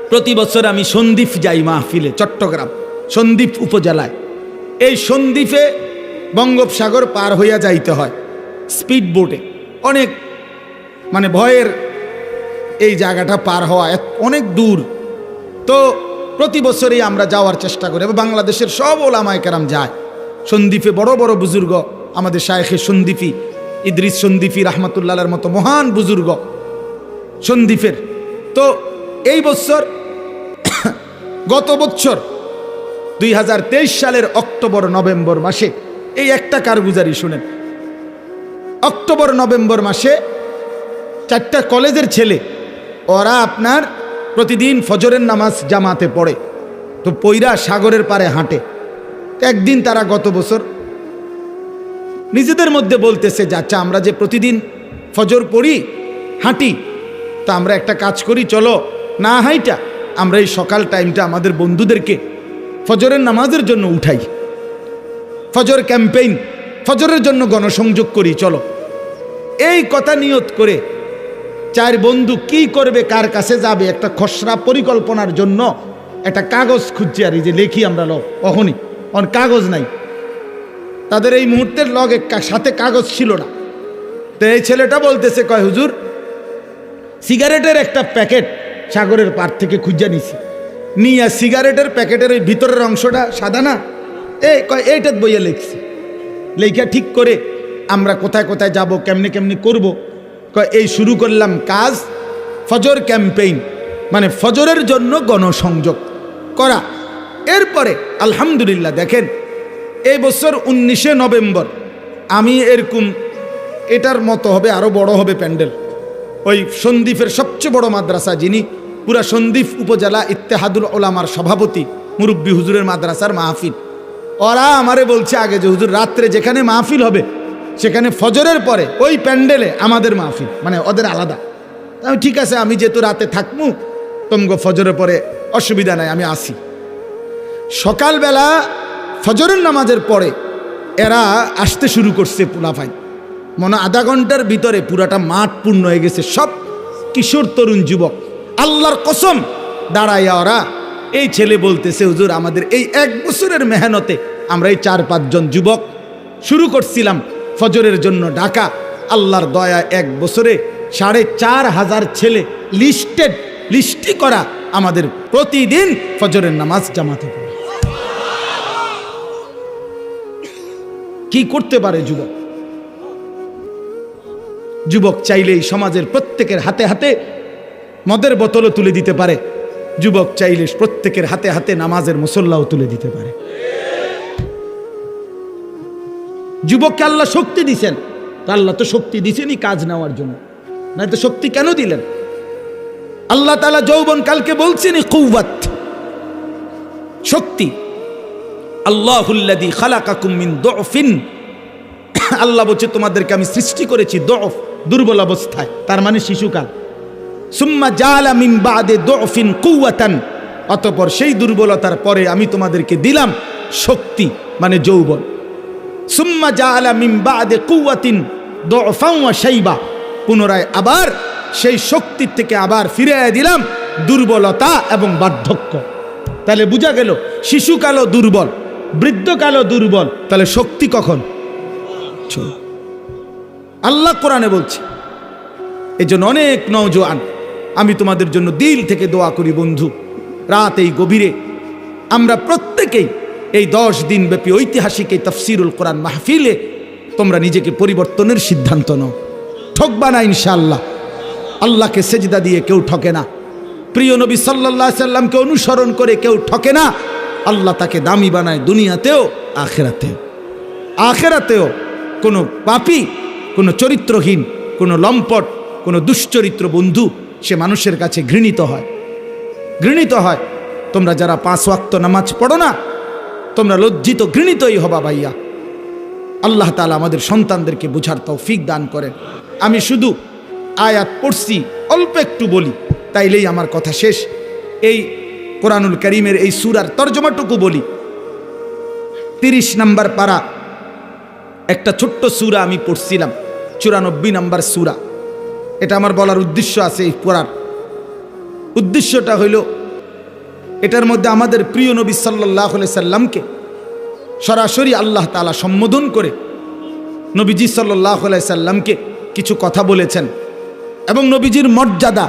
প্রতি বছর আমি সন্দ্বীপ যাই মাহফিলে, চট্টগ্রাম সন্দ্বীপ উপজেলায়। এই সন্দ্বীপে বঙ্গোপসাগর পার হইয়া যাইতে হয় স্পিড বোটে, অনেক মানে ভয়ের এই জায়গাটা পার হওয়া অনেক দূর। তো প্রতি বছরই আমরা যাওয়ার চেষ্টা করি, বাংলাদেশের সব ওলামায়ে কেরাম যায় সন্দ্বীপে। বড় বড় বুজুর্গ, আমাদের শায়েখে সন্দ্বীপী ইদ্রিস সন্দ্বীপী রাহমাতুল্লাহর মতো মহান বুজুর্গ সন্দ্বীপের। তো এই বছর গত বছর 2023 সালের অক্টোবর নভেম্বর মাসে, এই একটা কারগুজারি শুনেন, অক্টোবর নভেম্বর মাসে 4টা কলেজের ছেলে, ওরা আপনার প্রতিদিন ফজরের নামাজ জামাতে পড়ে, তো পইরা সাগরের পারে হাঁটে। একদিন তারা গত বছর নিজেদের মধ্যে বলতেছে যে আচ্ছা আমরা যে প্রতিদিন ফজর পড়ি, হাঁটি, তা আমরা একটা কাজ করি, চলো না হাইটা আমরা এই সকাল টাইমটা আমাদের বন্ধুদেরকে ফজরের নামাজের জন্য উঠাই, ফজর ক্যাম্পেইন, ফজরের জন্য গণসংযোগ করি, চলো। এই কথা নিয়ত করে 4 বন্ধু কি করবে, কার কাছে যাবে, একটা খসড়া পরিকল্পনার জন্য একটা কাগজ খুঁজছে, আর এই যে লেখি আমরা অহনি কাগজ নাই তাদের, এই মুহূর্তের লগে সাথে কাগজ ছিল না। তো এই ছেলেটা বলতেছে, কয় হুজুর সিগারেটের একটা প্যাকেট সাগরের পার থেকে খুঁজে নিছি, নিয়ে সিগারেটের প্যাকেটের ওই ভিতরের অংশটা সাদা না, এইটার বইয়া লিখছি, লেখা ঠিক করে আমরা কোথায় কোথায় যাব, কেমনে কেমনে করব। এই শুরু করলাম কাজ, ফজর ক্যাম্পেইন, মানে ফজরের জন্য গণসংযোগ করা। এরপরে আলহামদুলিল্লাহ দেখেন এই বছর 19শে নভেম্বর আমি এরকম, এটার মতো হবে, আরও বড় হবে প্যান্ডেল, ওই সন্দ্বীপের সবচেয়ে বড় মাদ্রাসা, যিনি পুরা সন্দ্বীপ উপজেলা ইত্তেহাদুল ওলামার সভাপতি, মুরব্বী হুজুরের মাদ্রাসার মাহফিল, ওরা আমারে বলছে আগে যে হুজুর রাত্রে যেখানে মাহফিল হবে সেখানে ফজরের পরে ওই প্যান্ডেলে আমাদের মাহফিল, মানে ওদের আলাদা। আমি ঠিক আছে, আমি যেহেতু রাতে থাকবো, তোমগো ফজরের পরে অসুবিধা নাই, আমি আসি। সকালবেলা ফজরের নামাজের পরে এরা আসতে শুরু করছে, পুলাফাই মনে আধা ঘন্টার ভিতরে পুরাটা মাঠ পূর্ণ হয়ে গেছে, সব কিশোর তরুণ যুবক। আল্লাহর কসম দাঁড়াইয়া ওরা, এই ছেলে বলতেছে হুজুর আমাদের এই 1 বছরের মেহনতে আমরা এই 4-5 জন যুবক শুরু করছিলাম ফজরের জন্য ডাকা, আল্লাহর দয়া 1 বছরে 4,500 ছেলে লিস্টি করা আমাদের প্রতিদিন ফজরের নামাজ জামাতে পড়ে। কি করতে পারে যুবক? যুবক চাইলেই সমাজের প্রত্যেকের হাতে হাতে মদের বোতলও তুলে দিতে পারে, যুবক চাইলে প্রত্যেকের হাতে হাতে নামাজের মুসল্লাও তুলে দিতে পারে। যুবককে আল্লাহ শক্তি দিছেন, তো আল্লাহ তো শক্তি দিছেনই কাজ নেওয়ার জন্য, না তো শক্তি কেন দিলেন? আল্লাহ তাআলা যৌবন কালকে বলছেন কুওয়াত, শক্তি। আল্লাহুল্লাযী খালাকাকুম মিন দুফিন, আল্লাহ বলছে তোমাদেরকে আমি সৃষ্টি করেছি দুফ, দুর্বল অবস্থায়, তার মানে শিশুকাল। সুম্মা জাআলা মিন বাদে দুফিন কুওয়াতান, অতঃপর সেই দুর্বলতার পরে আমি তোমাদেরকে দিলাম শক্তি, মানে যৌবন। সুম্মা জাআলা মিন বা'দি কুওয়াতিন দু'ফান ওয়া শাইবা, পুনরায় আবার সেই শক্তির থেকে আবার ফিরিয়ে দিলাম দুর্বলতা এবং বার্ধক্য। তাহলে বোঝা গেল শিশুকালও দুর্বল, বৃদ্ধকালও দুর্বল, তাহলে শক্তি কখন? আল্লাহ কোরআনে বলছে। এই জন্য অনেক নওজোয়ান, আমি তোমাদের জন্য দিল থেকে দোয়া করি বন্ধু, রাত এই গভীরে আমরা প্রত্যেকেই এই 10 দিন ব্যাপী ঐতিহাসিক এই তাফসিরুল কোরআন মাহফিলে তোমরা নিজেকে পরিবর্তনের সিদ্ধান্ত নাও। ঠকবা না ইনশাআল্লাহ। আল্লাহকে সেজদা দিয়ে কেউ ঠকে না, প্রিয় নবী সাল্লাল্লাহু আলাইহি সাল্লামকে অনুসরণ করে কেউ ঠকে না। আল্লাহ তাকে দামি বানায় দুনিয়াতেও আখিরাতেও। আখিরাতেও কোনো পাপী, কোনো চরিত্রহীন, কোনো লম্পট, কোনো দুশ্চরিত্র বন্ধু সে মানুষের কাছে ঘৃণিত হয়, ঘৃণিত হয়। তোমরা যারা 5 ওয়াক্ত নামাজ পড়ো না, তোমরা লজ্জিত ঘৃণিতই হবা ভাইয়া। আল্লাহ তাআলা আমাদের সন্তানদেরকে বুঝার তৌফিক দান করেন। আমি শুধু আয়াত পড়ছি, অল্প একটু বলি, তাইলেই আমার কথা শেষ। এই কোরআনুল কারীমের এই সূরার তরজমাটুকু বলি। 30 নম্বর পারা একটা ছোট্ট সূরা আমি পড়ছিলাম, 94 নম্বর সূরা। এটা আমার বলার উদ্দেশ্য আছে। এই পড়ার উদ্দেশ্যটা হইল, এটার মধ্যে আমাদের প্রিয় নবী সাল্লাল্লাহু আলাইহি সাল্লামকে সরাসরি আল্লাহ তাআলা সম্বোধন করে নবীজি সাল্লাল্লাহু আলাইহি সাল্লামকে কিছু কথা বলেছেন এবং নবীজির মর্যাদা,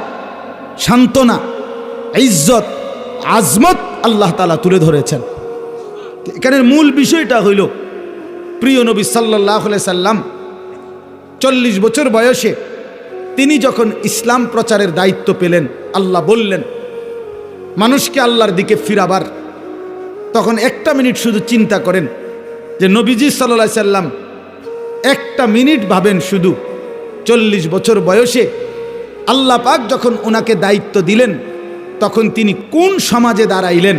সান্ত্বনা, ইজ্জত, আজমত আল্লাহ তাআলা তুলে ধরেছেন। এখানের মূল বিষয়টা হইল, প্রিয় নবী সাল্লাল্লাহু আলাইহি সাল্লাম 40 বছর বয়সে তিনি যখন ইসলাম প্রচারের দায়িত্ব পেলেন, আল্লাহ বললেন মানুষকে আল্লাহর দিকে ফিরাবার, তখন একটা মিনিট শুধু চিন্তা করেন যে নবীজি সাল্লাল্লাহু আলাইহি সাল্লাম একটা মিনিট ভাবেন, শুধু 40 বছর বয়সে আল্লাহ পাক যখন ওনাকে দায়িত্ব দিলেন তখন তিনি কোন সমাজে দাঁড়াইলেন।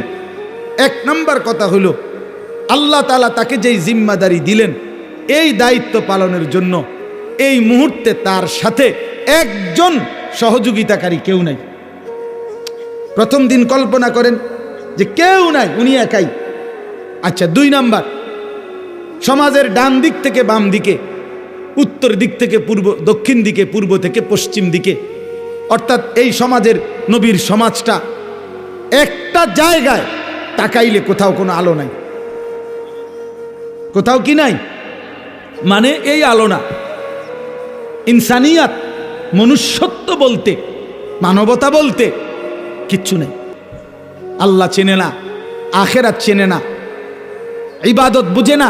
1 নম্বর কথা হলো, আল্লাহ তাআলা তাকে যেই জিম্মাদারি দিলেন, এই দায়িত্ব পালনের জন্য এই মুহূর্তে তার সাথে একজন সহযোগিতাকারী কেউ নাই। প্রথম দিন কল্পনা করেন যে কেউ নাই, উনি একাই। আচ্ছা, 2 নাম্বার, সমাজের ডান দিক থেকে বাম দিকে, উত্তর দিক থেকে পূর্ব, দক্ষিণ দিকে, পূর্ব থেকে পশ্চিম দিকে, অর্থাৎ এই সমাজের নবীর সমাজটা একটা জায়গায় তাকাইলে কোথাও কোনো আলো নাই। কোথাও কি নাই? মানে এই আলো না, ইনসানিয়াত, মনুষ্যত্ব বলতে, মানবতা বলতে কিচ্ছু নেই। আল্লাহ চেনে না, আখেরাত চেনে না, ইবাদত বুঝে না,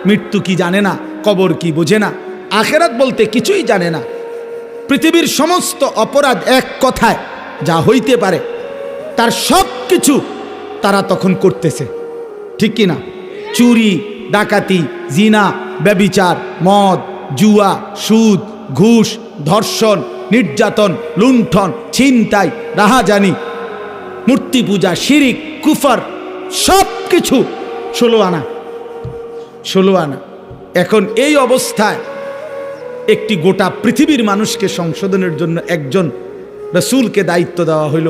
মৃত্যু কি জানে না, কবর কি বুঝে না, আখেরাত বলতে কিছুই জানে না। পৃথিবীর সমস্ত অপরাধ এক কথায় যা হইতে পারে তার সব কিছু তারা তখন করতেছে, ঠিক কি না? চুরি, ডাকাতি, জিনা, ব্যভিচার, মদ, জুয়া, সুদ, ঘুষ, ধর্ষণ, নির্যাতন, লুণ্ঠন, ছিনতাই, রাহাজানি, মূর্তি পূজা, শিরিক, কুফর, সব কিছু 16 আনা। এখন এই অবস্থায় একটি গোটা পৃথিবীর মানুষকে সংশোধনের জন্য একজন রাসূলকে দায়িত্ব দেওয়া হইল।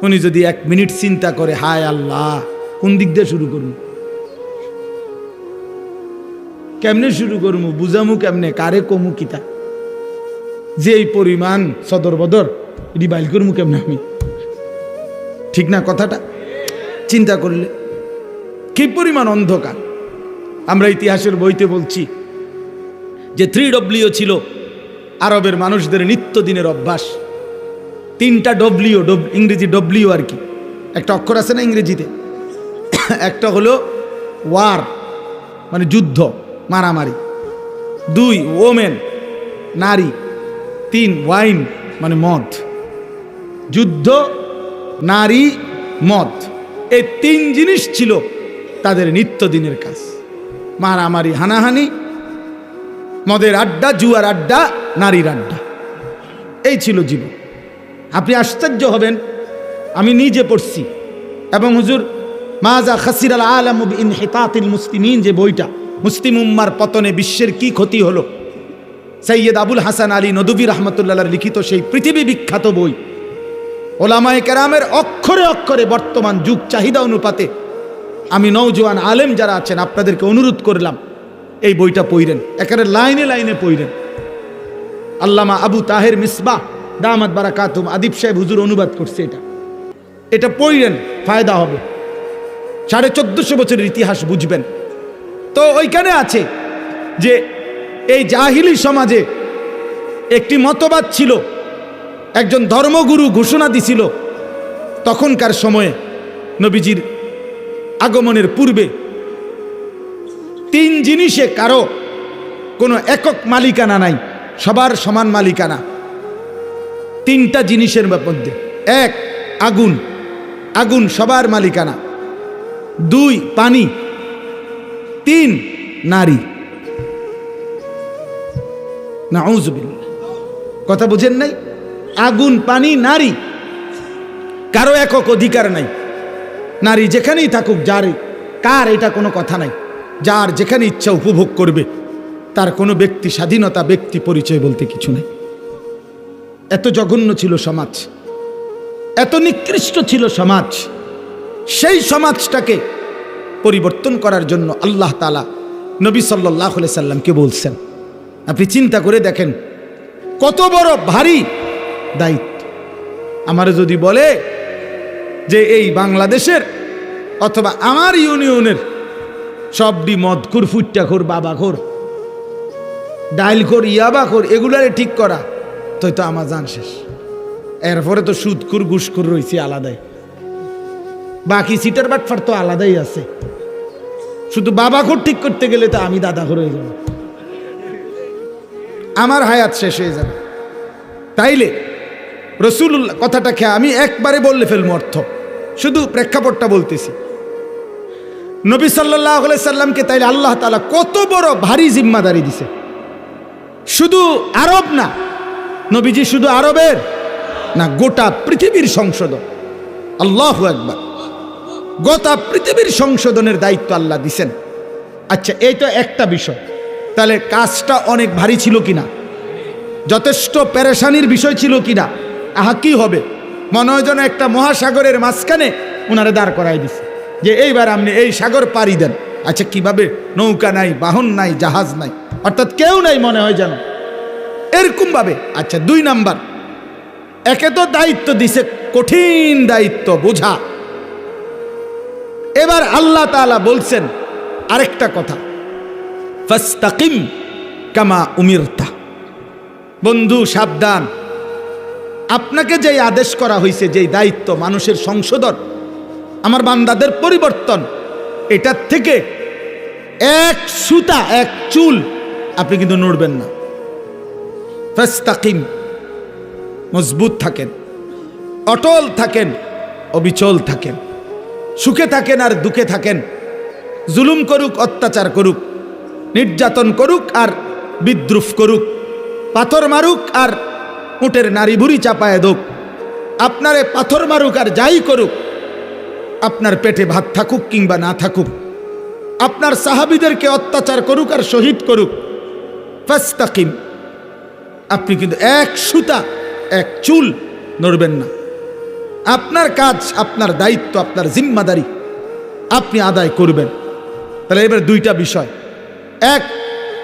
উনি যদি 1 মিনিট চিন্তা করে, হায় আল্লাহ, কোন দিক দিয়ে শুরু করবো, কেমনে শুরু করবো, বুঝামু কেমনে, কারে কমু কিতা, যে এই পরিমাণ সদর বদর, এটি বাইল করমু কেমনে আমি, ঠিক না কথাটা? চিন্তা করলে কি পরিমাণ অন্ধকার। আমরা ইতিহাসের বইতে বলছি যে 3W ছিল আরবের মানুষদের নিত্যদিনের অভ্যাস। 3টা W, ইংরেজি W আর কি, একটা অক্ষর আছে না ইংরেজিতে, একটা হলো ওয়ার মানে যুদ্ধ, মারামারি, 2 ওমেন নারী, 3 ওয়াইন মানে মদ। যুদ্ধ, নারী, মদ, এই 3 জিনিস ছিল তাদের নিত্যদিনের কাজ। মারামারি, হানাহানি, মদের আড্ডা, জুয়ার আড্ডা, নারীর আড্ডা, এই ছিল জীবন। আপনি আশ্চর্য হবেন, আমি নিজে পড়ছি এবং হুজুর মাজা খাসিরাল আলাম বিইনহিতাতিল মুসলিমিন যে বইটা, মুসলিম উম্মার পতনে বিশ্বের কি ক্ষতি হলো, সৈয়দ আবুল হাসান আলী নদভী রহমতুল্লাহ লিখিত সেই পৃথিবী বিখ্যাত বই, ওলামায়ে কেরামের অক্ষরে অক্ষরে বর্তমান যুগ চাহিদা অনুপাতে আমি নওজোয়ান আলেম যারা আছেন আপনাদেরকে অনুরোধ করলাম এই বইটা পড়েন, একেবারে লাইনে লাইনে পড়েন। আল্লামা আবু তাহের মিসবাহ দামাত বারাকাতুম আদিব সাহেব হুজুর অনুবাদ করছে। এটা পড়েন, ফায়দা হবে। 1450 বছরের ইতিহাস বুঝবেন। তো ওইখানে আছে যে এই জাহিলি সমাজে একটি মতবাদ ছিল, একজন ধর্মগুরু ঘোষণা দিছিল তখনকার সময়ে নবীজির আগমনের পূর্বে 3 জিনিসে কারো কোনো একক মালিকানা নাই, সবার সমান মালিকানা। 3টা জিনিসের মধ্যে, 1 আগুন, আগুন সবার মালিকানা, 2 পানি, 3 নারী। নাউযুবিল্লাহ, কথা বুঝেন নাই? আগুন, পানি, নারী, কারো একক অধিকার নাই। নারী যেখানেই থাকুক, যার কার এটা কোনো কথা নাই, যার যেখানে ইচ্ছা উপভোগ করবে, তার কোনো ব্যক্তি স্বাধীনতা, ব্যক্তি পরিচয় বলতে কিছু নেই। এত জঘন্য ছিল সমাজ, এত নিকৃষ্ট ছিল সমাজ। সেই সমাজটাকে পরিবর্তন করার জন্য আল্লাহ তাআলা নবী সাল্লাল্লাহু আলাইহি সাল্লামকে বলছেন। আপনি চিন্তা করে দেখেন কত বড় ভারী দায়িত্ব। আমার যদি বলে যে এই বাংলাদেশের অথবা আমার ইউনিয়নের সবডি মদখোর, ফুট্টাখোর, বাবাখোর, ডাইলখোর, ইয়াবাখোর, এগুলারে ঠিক করা, তো আমার জান শেষ। এরপরে তো সুদখোর, ঘুষখোর রয়েছে আলাদাই, বাকি সিটার বাটফার তো আলাদাই আছে। শুধু বাবাখোর ঠিক করতে গেলে তো আমি দাদাখোর হয়ে যাব, আমার হায়াত শেষ হয়ে যাবে। তাইলে রাসূলুল্লাহ কথাটাকে আমি একবারে বললে ফেলবো অর্থ, শুধু প্রেক্ষাপটটা বলতেছি। নবী সাল্লাল্লাহু আলাইহি সাল্লামকে তাইলে আল্লাহ তাআলা কত বড় ভারী জিম্মাদারি দিছে। শুধু আরব না, নবীজি শুধু আরবের না, গোটা পৃথিবীর সংশোধন। আল্লাহু আকবার, গোটা পৃথিবীর সংশোধনের দায়িত্ব আল্লাহ দিছেন। আচ্ছা, এই তো একটা বিষয়। তাহলে কাজটা অনেক ভারী ছিল কিনা, যথেষ্ট পেরেশানির বিষয় ছিল কিনা? আহা, কি হবে, মনে হয় যেন একটা মহাসাগরের মাঝখানে ওনারে দাঁড় করাই দিছে যে এইবার আপনি এই সাগর পাড়ি দেন। আচ্ছা, কিভাবে? নৌকা নাই, বাহন নাই, জাহাজ নাই, অর্থাৎ কেউ নাই, মনে হয় যেন এরকম ভাবে। আচ্ছা, 2 নাম্বার, একে তো দায়িত্ব দিছে, কঠিন দায়িত্ব বোঝা। এবার আল্লাহ তাআলা বলছেন আরেকটা কথা, ফাস্তাকিম কামা উমিরতা। বন্ধু সাবধান, আপনাকে যেই আদেশ করা হয়েছে, যেই দায়িত্ব মানুষের সংশোধন, আমার বান্দাদের পরিবর্তন, এটার থেকে এক সুতা, এক চুল আপনি কিন্তু নড়বেন না। ফাস্তাকিম, মজবুত থাকেন, অটল থাকেন, অবিচল থাকেন, সুখে থাকেন আর দুঃখে থাকেন, জুলুম করুক, অত্যাচার করুক, নির্যাতন করুক আর বিদ্রুপ করুক, পাথর মারুক আর উটের নারী ভুড়ি চাপায় দোক, আপনারে পাথর মারুক আর যাই করুক, আপনার পেটে ভাত থাকুক কিংবা না থাকুক, আপনার সাহাবীদেরকে অত্যাচার করুক আর শহীদ করুক, ফাস্তাকিম, আপনি কিন্তু এক সুতা, এক চুল নড়বেন না। আপনার কাজ, আপনার দায়িত্ব, আপনার জিম্মাদারি আপনি আদায় করবেন। তাহলে এবার 2টা বিষয়, এক,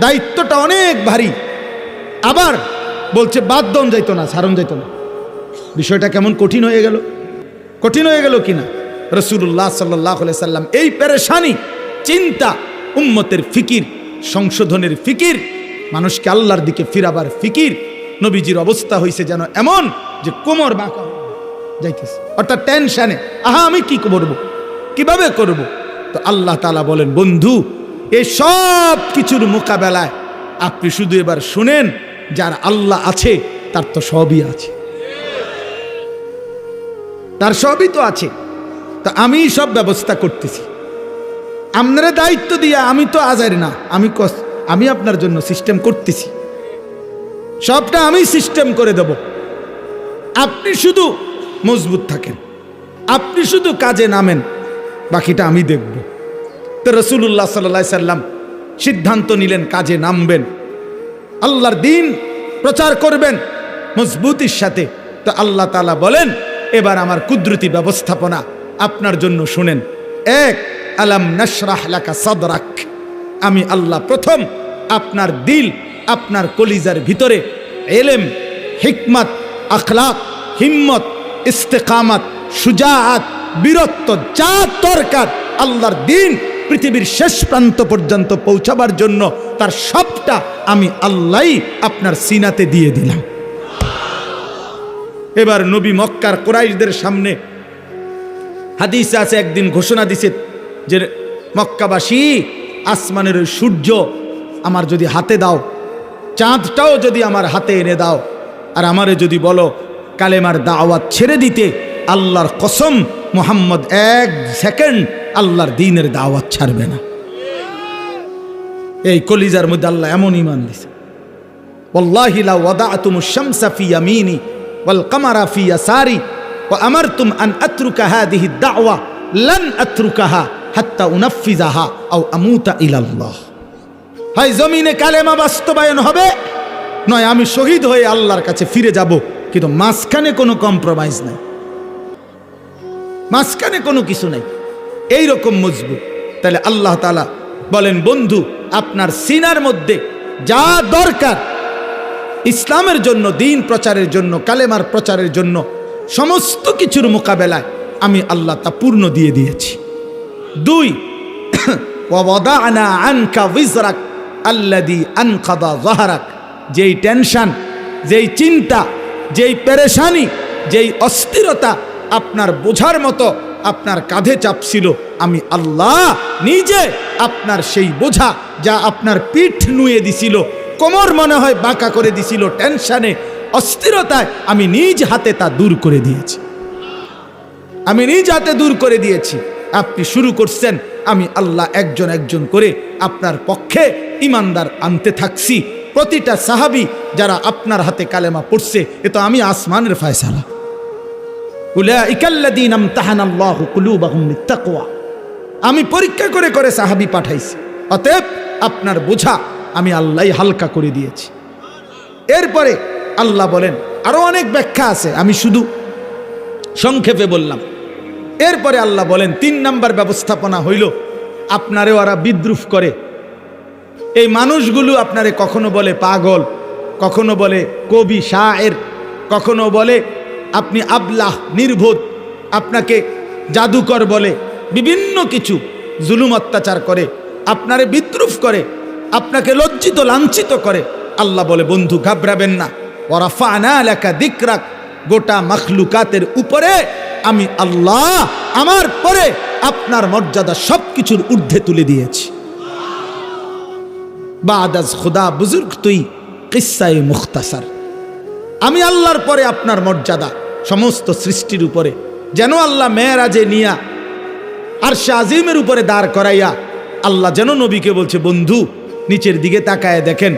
দায়িত্বটা অনেক ভারী, আবার বলছে বাদ দন যাইতো না, ছাড়ন যাইতো না। বিষয়টা কেমন কঠিন হয়ে গেল, কঠিন হয়ে গেল কিনা? রাসূলুল্লাহ সাল্লাল্লাহু আলাইহি সাল্লাম এই পেরেশানি, চিন্তা, উম্মতের ফিকির, সংশোধনের ফিকির, মানুষকে আল্লাহর দিকে ফিরাবার ফিকির, নবীজির অবস্থা হয়েছে যেন এমন যে কোমর বাঁকা যাইতেছে, অর্থাৎ টেনশনে, আহা আমি কি করব, কিভাবে করব? তো আল্লাহ তাআলা বলেন, বন্ধু এই সব কিছুর মোকাবেলায় আপনি শুধু এবার শুনেন, যার আল্লাহ আছে তার তো সবই আছে, তার সবই তো আছে। তা আমি সব ব্যবস্থা করতেছি, আপনারা দায়িত্ব দিয়ে, আমি তো আজার না, আমি আপনার জন্য সিস্টেম করতেছি, সবটা আমি সিস্টেম করে দেব। আপনি শুধু মজবুত থাকেন, আপনি শুধু কাজে নামেন, বাকিটা আমি দেখব। তো রাসূলুল্লাহ সাল্লাল্লাহু আলাইহি সাল্লাম সিদ্ধান্ত নিলেন কাজে নামবেন, আল্লাহর দ্বীন প্রচার করবেন মজবুতির সাথে। তো আল্লাহ তাআলা বলেন, এবার আমার কুদরতি ব্যবস্থাপনা আপনার জন্য শুনেন। 1, আলাম নাশরাহ লাকা সাদরাক, আমি আল্লাহ প্রথম আপনার দিল, আপনার কলিজার ভিতরে এলেম, হিকমত, আখলাক, হিম্মত, ইস্তেকামত, সুজাআত, বীরত্ব যা দরকার আল্লাহর দিন পৃথিবীর শেষ প্রান্ত পর্যন্ত পৌঁছাবার জন্য তার সবটা আমি আল্লাহই আপনার সিনাতে দিয়ে দিলাম। এবার নবী মক্কার কুরাইশদের সামনে হাদিসে আছে একদিন ঘোষণা দিছে যে মক্কাবাসী, আসমানের ওই সূর্য আমার যদি হাতে দাও, চাঁদটাও যদি আমার হাতে এনে দাও, আর আমারে যদি বলো কালেমার দাওয়াত ছেড়ে দিতে, আল্লাহর কসম মুহাম্মদ এক সেকেন্ড আল্লাহর দ্বীনের দাওয়াত ছাড়বে না। এই কলিজার মধ্যে আল্লাহ এমন ঈমান দিয়েছে, ওয়াল্লাহি লা ওয়াদাতুমুশ শামসা ফি ইয়ামিনি ওয়াল কামারা ফি ইয়াসারি ওয়া আমারতুম আন আতরুকা হাদিহি দাওয়া লান আতরুকাহা হাত্তা উনাফিজাহা আও আমুতা ইলাল্লাহ। হয় জমিনে কালেমা বাস্তবায়ন হবে, নয় আমি শহীদ হয়ে আল্লাহর কাছে ফিরে যাব, কিন্তু মাঝখানে কোনো কম্প্রোমাইজ নাই, মাঝখানে কোনো কিছু নাই, এইরকম মজবুত। তাহলে আল্লাহ তাআলা বলেন, বন্ধু আপনার সিনার মধ্যে যা দরকার ইসলামের জন্য, দিন প্রচারের জন্য, কালেমার প্রচারের জন্য, সমস্ত কিছুর মোকাবেলায় আমি আল্লাহ তা পূর্ণ দিয়ে দিয়েছি। 2 ওয়াদানা আনকা বিজরাক আল্লাযী আনকাদা যাহরাক, যেই টেনশন, যেই চিন্তা, যেই পেরেশানি, যেই অস্থিরতা আপনার বোঝার মতো আপনার কাঁধে চাপছিল, আমি আল্লাহ নিজে আপনার সেই বোঝা যা আপনার পিঠ নুয়ে দিছিল, কোমর মনে হয় বাঁকা করে দিছিল টেনশনে, অস্থিরতায়, আমি নিজ হাতে তা দূর করে দিয়েছি, আমি নিজ হাতে দূর করে দিয়েছি। আপনি শুরু করছেন, আমি আল্লাহ একজন একজন করে আপনার পক্ষে ইমানদার আনতে থাকছি। প্রতিটা সাহাবী যারা আপনার হাতে কালেমা পড়ছে, এ তো আমি আসমানের ফয়সালা। উলাইকাল্লাযীনা ইমতাহানাল্লাহু কুলুবাহুম লিত্তাকওয়া, আমি পরীক্ষা করে করে সাহাবী পাঠাইছি, অতএব আপনার বোঝা আমি আল্লাহই হালকা করে দিয়েছি। এরপরে আল্লাহ বলেন, আরো অনেক ব্যাখ্যা আছে, আমি শুধু সংক্ষেপে বললাম। এরপরে আল্লাহ বলেন, 3 নাম্বার ব্যবস্থাপনা হইল, আপনারে ওরা বিদ্রুপ করে। এই মানুষগুলো আপনারে কখনো বলে পাগল, কখনো বলে কবি শায়ের, কখনো বলে আপনি আবলাহ নির্বোধ, আপনাকে জাদুকর বলে, বিভিন্ন কিছু জুলুম অত্যাচার করে, আপনারে বিদ্রুপ করে, আপনাকে লজ্জিত লাঞ্ছিত করে। আল্লাহ বলে, বন্ধু ঘাবড়াবেন না, ওয়ারাফা'না লাকা যিকরাক, গোটা মাখলুকাতের উপরে আমি আল্লাহ আমার পরে আপনার মর্যাদা সবকিছুর ঊর্ধ্বে তুলে দিয়েছি। বাদাজ খুদা বুজুর্গ তুই কিস্সায়ে মুখতাসার, আমি আল্লাহর পরে আপনার মর্যাদা সমস্ত সৃষ্টির উপরে, যেন আল্লাহ মেরাজে নিয়া আরশে আজিমের উপরে দাঁড় করাইয়া আল্লাহ যেন নবীকে বলছে, বন্ধু নিচের দিকে তাকায় দেখেন,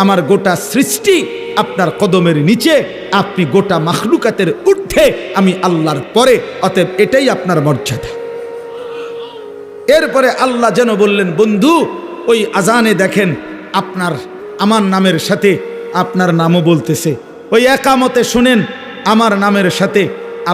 আমার গোটা সৃষ্টি আপনার কদমের নিচে, আপনি গোটা মাখলুকাতের ঊর্ধ্বে, আমি আল্লাহর পরে, অতএব এটাই আপনার মর্যাদা। এরপরে আল্লাহ যেন বললেন, বন্ধু ওই আজানে দেখেন আপনার আমার নামের সাথে আপনার নামও বলতেছে, ওই একামতে শুনেন আমার নামের সাথে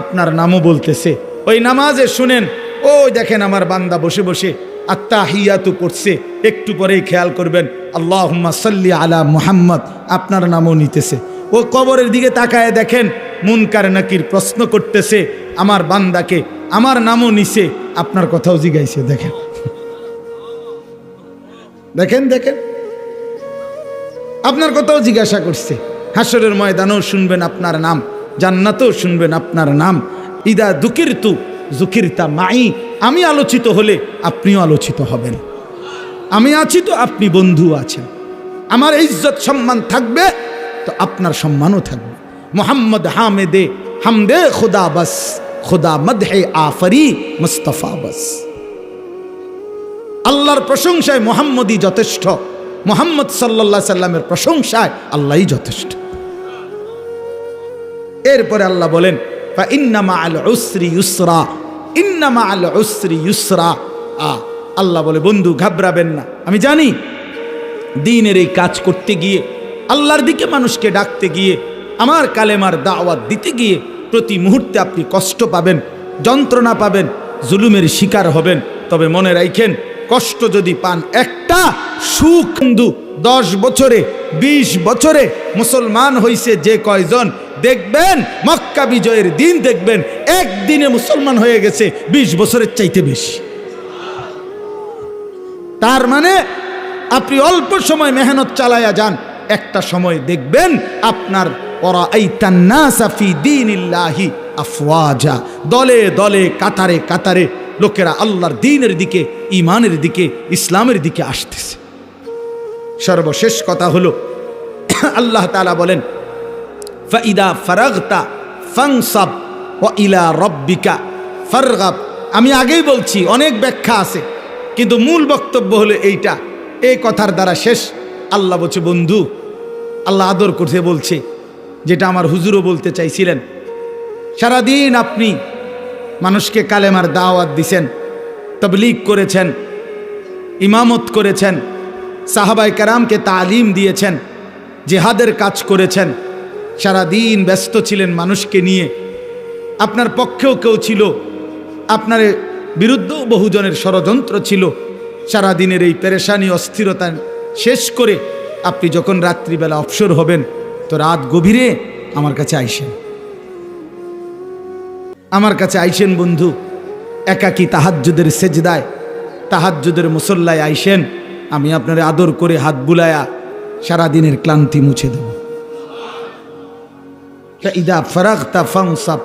আপনার নামও বলতেছে, ওই নামাজে শুনেন, ওই দেখেন আমার বান্দা বসে বসে আত্তাহিয়াতু পড়ছে, একটু পরেই খেয়াল করবেন আল্লাহুম্মা সাল্লি আলা মুহাম্মদ, আপনার নামও নিতেছে। ও কবরের দিকে তাকায় দেখেন মুনকার নাকির প্রশ্ন করতেছে আমার বান্দাকে, আমার নামও নিছে, আপনার কথাও জিগাইছে। দেখেন দেখেন দেখেন আপনার কথাও জিজ্ঞাসা করছে। হাসরের ময়দানেও শুনবেন আপনার নাম, জান্নাতেও শুনবেন আপনার নাম। ইদা দুকিরতু জুকিরতা মাই, আমি আলোচিত হলে আপনিও আলোচিত হবেন, আমি আছি তো আপনি বন্ধু আছেন, আমার ইজ্জত সম্মান থাকবে তো আপনার সম্মানও থাকবে। মোহাম্মদ হামেদে হামদে খুদা বাস, খুদা মদহে আফরি মুস্তফা বাস। আল্লাহর প্রশংসায় মোহাম্মদই যথেষ্ট, মোহাম্মদ সাল্লাল্লাহু সাল্লামের প্রশংসায় আল্লাহই যথেষ্ট। এরপরে আল্লাহ বলেন, ফা ইন্না মাআল উসরি ইউসরা, ইন্না মাআল উসরি ইউসরা। আল্লাহ বলে, বন্ধু ঘাবড়াবেন না, আমি জানি দ্বীনের এই কাজ করতে গিয়ে, আল্লাহর দিকে মানুষকে ডাকতে গিয়ে, আমার কালেমার দাওয়াত দিতে গিয়ে প্রতি মুহূর্তে আপনি কষ্ট পাবেন, যন্ত্রণা পাবেন, জুলুমের শিকার হবেন। তবে মনে রাখেন, কষ্ট যদি পান, একটা সুখ বন্ধু 10 বছরে 20 বছরে মুসলমান হইছে যে কয়জন, দেখবেন মক্কা বিজয়ের দিন দেখবেন একদিনে মুসলমান হয়ে গেছে 20 বছরের চাইতে বেশি। তার মানে আপনি অল্প সময় মেহনত চালায়া যান, একটা সময় দেখবেন আপনার ওরাআইতান নাসা ফি দীনিল্লাহি আফওয়াজা, দলে দলে কাতারে কাতারে লোকেরা আল্লাহর দ্বীনের দিকে, ঈমানের দিকে, ইসলামের দিকে আসতেছে। সর্বশেষ কথা হলো আল্লাহ তাআলা বলেন ফাইদা ফারাগতা ফানসাব ওয়া ইলা রাব্বিকা ফারগাব। আমি আগেই বলছি, অনেক ব্যাখ্যা আছে, কিন্তু মূল বক্তব্য হলো এইটা। এই কথার দ্বারা শেষ। আল্লাহ বলছে বন্ধু, আল্লাহ আদর করতে বলছে, যেটা আমার হুজুরও বলতে চাইছিলেন। সারাদিন আপনি মানুষকে কালেমার দাওয়াত দিছেন, তাবলীগ করেছেন, ইমামত করেছেন, সাহাবায়ে কেরামকে তালিম দিয়েছেন, জিহাদের কাজ করেছেন, সারাদিন ব্যস্ত ছিলেন মানুষকে নিয়ে। আপনার পক্ষেও কেউ ছিল, আপনার বিরুদ্ধেও বহুজনের ষড়যন্ত্র ছিল। সারাদিনের এই পেরেশানি অস্থিরতা শেষ করে আপনি যখন রাত্রিবেলা অবসর হবেন, তো রাত গভীরে আমার কাছে আইসেন, আমার কাছে আইসেন বন্ধু। একাকী তাহাজ্জুদের সেজদায়, তাহাজ্জুদের মুসল্লায় আইসেন, আমি আপনার আদর করে হাত বুলায়া সারাদিনের ক্লান্তি মুছে দেব। ইদা ফারাগতা ফানসাব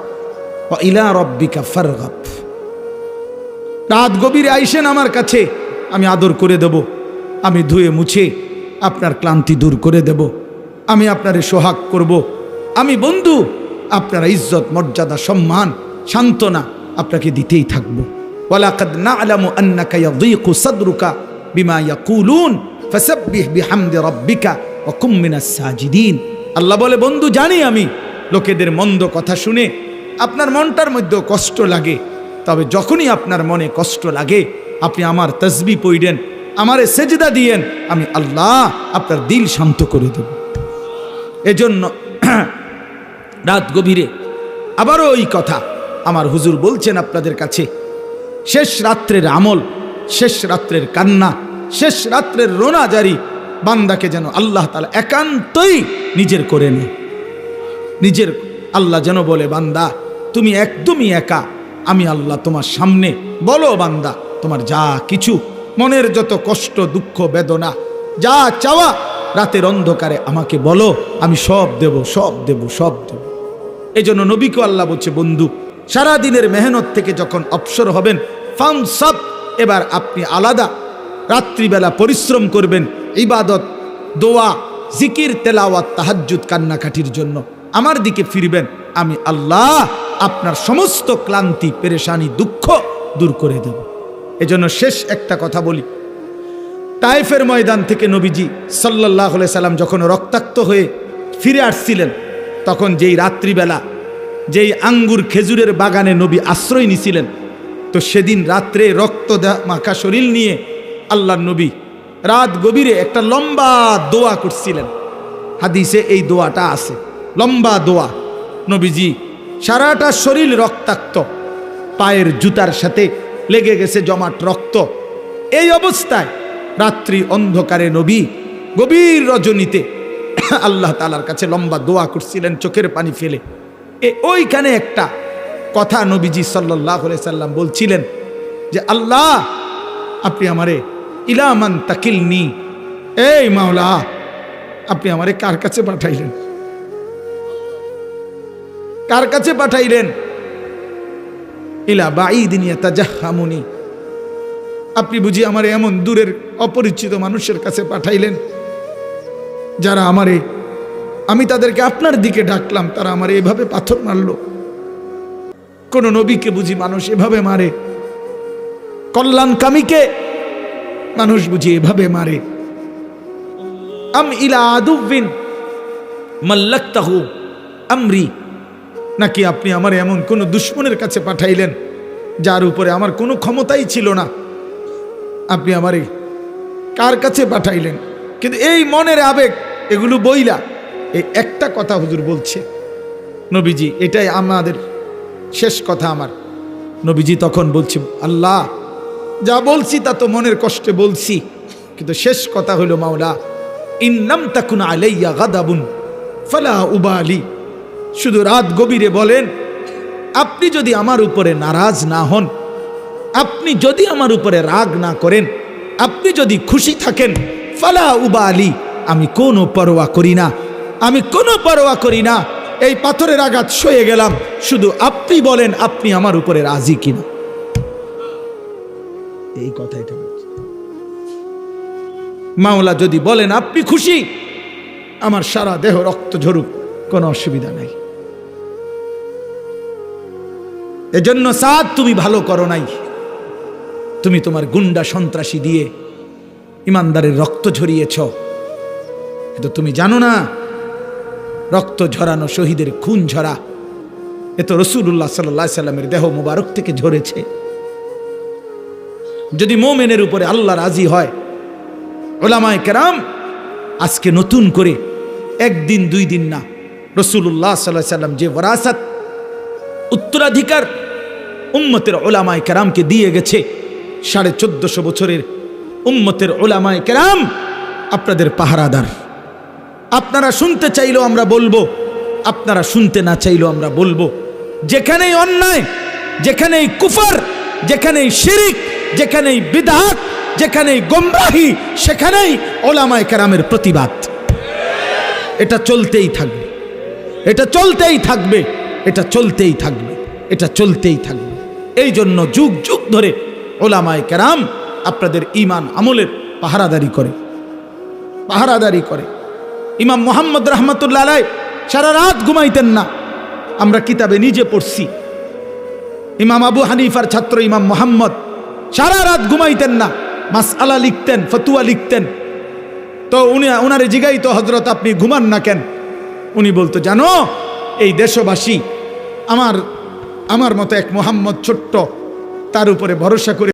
ওয়া ইলা রাব্বিকা ফারগাব। রাত গভীরে আইসেন আমার কাছে, আমি আদর করে দেব, আমি ধুয়ে মুছে আপনার ক্লান্তি দূর করে দেব, আমি আপনারে সোহাগ করব। আমি বন্ধু আপনার ইজ্জত, মর্যাদা, সম্মান, সান্ত্বনা আপনাকে দিতেই থাকবো। ওয়ালাকাদ না'লামু আন্নাকা ইয়াযীকু সাদরুকা বিমা ইয়াকুলুন ফাসাব্বিহ বিহামদি রাব্বিকা ওয়া কুম মিনাস সাজিদিন। আল্লাহ বলে বন্ধু, জানি আমি লোকেদের মন্দ কথা শুনে আপনার মনটার মধ্যে কষ্ট লাগে, তবে যখনই আপনার মনে কষ্ট লাগে আপনি আমার তাসবিহ পড়েন, আমারে সেজদা দিয়েন, আমি আল্লাহ আপনার দিল শান্ত করে দেব। এজন্য রাত গভীরে আবারও ওই কথা আমার হুজুর বলছেন আপনাদের কাছে, শেষ রাত্রের আমল, শেষ রাত্রের কান্না, শেষ রাত্রের রোনাজারি বান্দাকে যেন আল্লাহ তাআলা একান্তই নিজের করে নেয়, নিজের। আল্লাহ যেন বলে, বান্দা তুমি একদমই একা, আমি আল্লাহ তোমার সামনে। বলো বান্দা, তোমার যা কিছু মনের যত কষ্ট, দুঃখ, বেদনা, যা চাওয়া রাতের অন্ধকারে আমাকে বলো, আমি সব দেব, সব দেব, সব দেব। এই জন্য নবীকে আল্লাহ বলছে বন্ধু, সারাদিনের মেহনত থেকে যখন অবসর হবেন, ফানসাব, এবার আপনি আলাদা রাত্রিবেলা পরিশ্রম করবেন, ইবাদত, দোয়া, জিকির, তেলাওয়াত, তাহাজ্জুদ, কান্নাকাটির জন্য আমার দিকে ফিরবেন। আমি আল্লাহ আপনার সমস্ত ক্লান্তি, পেরেশানি, দুঃখ দূর করে দেব। এজন্য শেষ একটা কথা বলি, তায়েফের ময়দান থেকে নবীজি সাল্লাল্লাহু আলাইহি সাল্লাম যখন রক্তাক্ত হয়ে ফিরে আসছিলেন, তখন যেই রাত্রিবেলা যেই আঙ্গুর খেজুরের বাগানে নবী আশ্রয় নিছিলেন, তো সেদিন রাত্রে রক্ত মাখা শরীর নিয়ে আল্লাহর নবী রাত গভীরে একটা লম্বা দোয়া করছিলেন। হাদিসে এই দোয়াটা আছে, লম্বা দোয়া। নবীজি সারাটা শরীর রক্তাক্ত, পায়ের জুতার সাথে লেগে গেছে জমাট রক্ত। এই অবস্থায় রাত্রি অন্ধকারে নবী গভীর রজনীতে আল্লাহ তাআলার কাছে লম্বা দোয়া করছিলেন, চোখের পানি ফেলে। ওইখানে একটা কথা নবীজি সাল্লাল্লাহু আলাইহি সাল্লাম বলছিলেন যে, আল্লাহ আপনি আমারে ইলা মান তাকিলনি, এই মাওলা আপনি আমারে কার কাছে পাঠাইলেন, কার কাছে পাঠাইলেন? ইলা বাঈদিন ইয়াতাজাহামুনি, আপনি বুঝি আমারে এমন দূরের অপরিচিত মানুষের কাছে পাঠাইলেন যারা আমারে, আমি তাদেরকে আপনার দিকে ডাকলাম, তারা আমারে এভাবে পাথর মারলো। কোন নবীকে বুঝি মানুষ এভাবে মারে? কল্যাণকামীকে মানুষ বুঝি এভাবে মারে? আম ইলা আদুবিন মাল্লাকতাহু আমরি, নাকি আপনি আমার এমন কোন দুশমনের কাছে পাঠাইলেন যার উপরে আমার কোনো ক্ষমতাই ছিল না? আপনি আমারে কার কাছে পাঠাইলেন? কিন্তু এই মনের আবেগ, এগুলো বইলা এই একটা কথা হুজুর বলছে নবীজি, এটাই আমাদের শেষ কথা আমার। নবীজি তখন বলছে, আল্লাহ যা বলছি তা তো মনের কষ্টে বলছি, কিন্তু শেষ কথা হলো মাওলা ইন্নাম তাকুন আলাইয়া গাদাবুন ফালা উবালি। শুধু রাত গভীরে বলেন, আপনি যদি আমার উপরে নারাজ না হন, আপনি যদি আমার উপরে রাগ না করেন, আপনি যদি খুশি থাকেন, ফালা উবালি, আমি কোনো পরোয়া করি না, আমি কোনো পরোয়া করি না। এই পাথরের আঘাত সয়ে গেলাম, শুধু আপনি বলেন আপনি আমার উপরে রাজি কিনা। এই কথাটা বলছি। মাওলা যদি বলেন আপনি খুশি, আমার সারা দেহ রক্ত ঝরুক, কোনো অসুবিধা নাই। এজন্য সাদ তুমি ভালো করো নাই, তুমি তোমার গুন্ডা সন্ত্রাসী দিয়ে ইমানদারের রক্ত ঝরিয়েছ, কিন্তু তুমি জানো না রক্ত ঝরানো শহীদের খুন ঝরা এ তো রাসূলুল্লাহ সাল্লাল্লাহু আলাইহি সাল্লামের দেহ মুবারক থেকে ঝরেছে। যদি মোমেনের উপরে আল্লাহ রাজি হয়, উলামায়ে কেরাম আজকে নতুন করে একদিন দুই দিন না, রাসূলুল্লাহ সাল্লাল্লাহু আলাইহি সাল্লাম যে ওয়ারাসাত উত্তরাধিকার উম্মতের উলামায়ে কেরামকে দিয়ে গেছে, 1450 বছরের উম্মতের উলামায়ে কেরাম আপনাদের পাহারাদার। আপনারা শুনতে চাইলেও আমরা বলবো, আপনারা শুনতে না চাইলেও আমরা বলবো। যেখানেই অন্যায়, যেখানেই কুফর, যেখানেই শিরিক, যেখানেই বিদআত, যেখানেই গোমরাহি, সেখানেই উলামায়ে কেরামের প্রতিবাদ। এটা চলতেই থাকবে, এটা চলতেই থাকবে, এটা চলতেই থাকবে, এটা চলতেই থাকবে। এই জন্য যুগ যুগ ধরে উলামায়ে কেরাম আপনাদের ঈমান আমলের পাহারাদারি করে, পাহারাদারি করে। ইমাম মুহাম্মদ রাহমাতুল্লাহ আলাইহি সারা রাত ঘুমাইতেন না, আমরা কিতাবে নিজে পড়ছি। ইমাম আবু হানিফার ছাত্র ইমাম মুহাম্মদ সারা রাত ঘুমাইতেন না, মাসআলা লিখতেন, ফতোয়া লিখতেন। তো উনারে জিগাইতো, হযরত আপনি ঘুমান না কেন? উনি বলতো, জানো এই দেশবাসী আমার মতো এক মুহাম্মদ ছোট্ট, তার উপরে ভরসা করে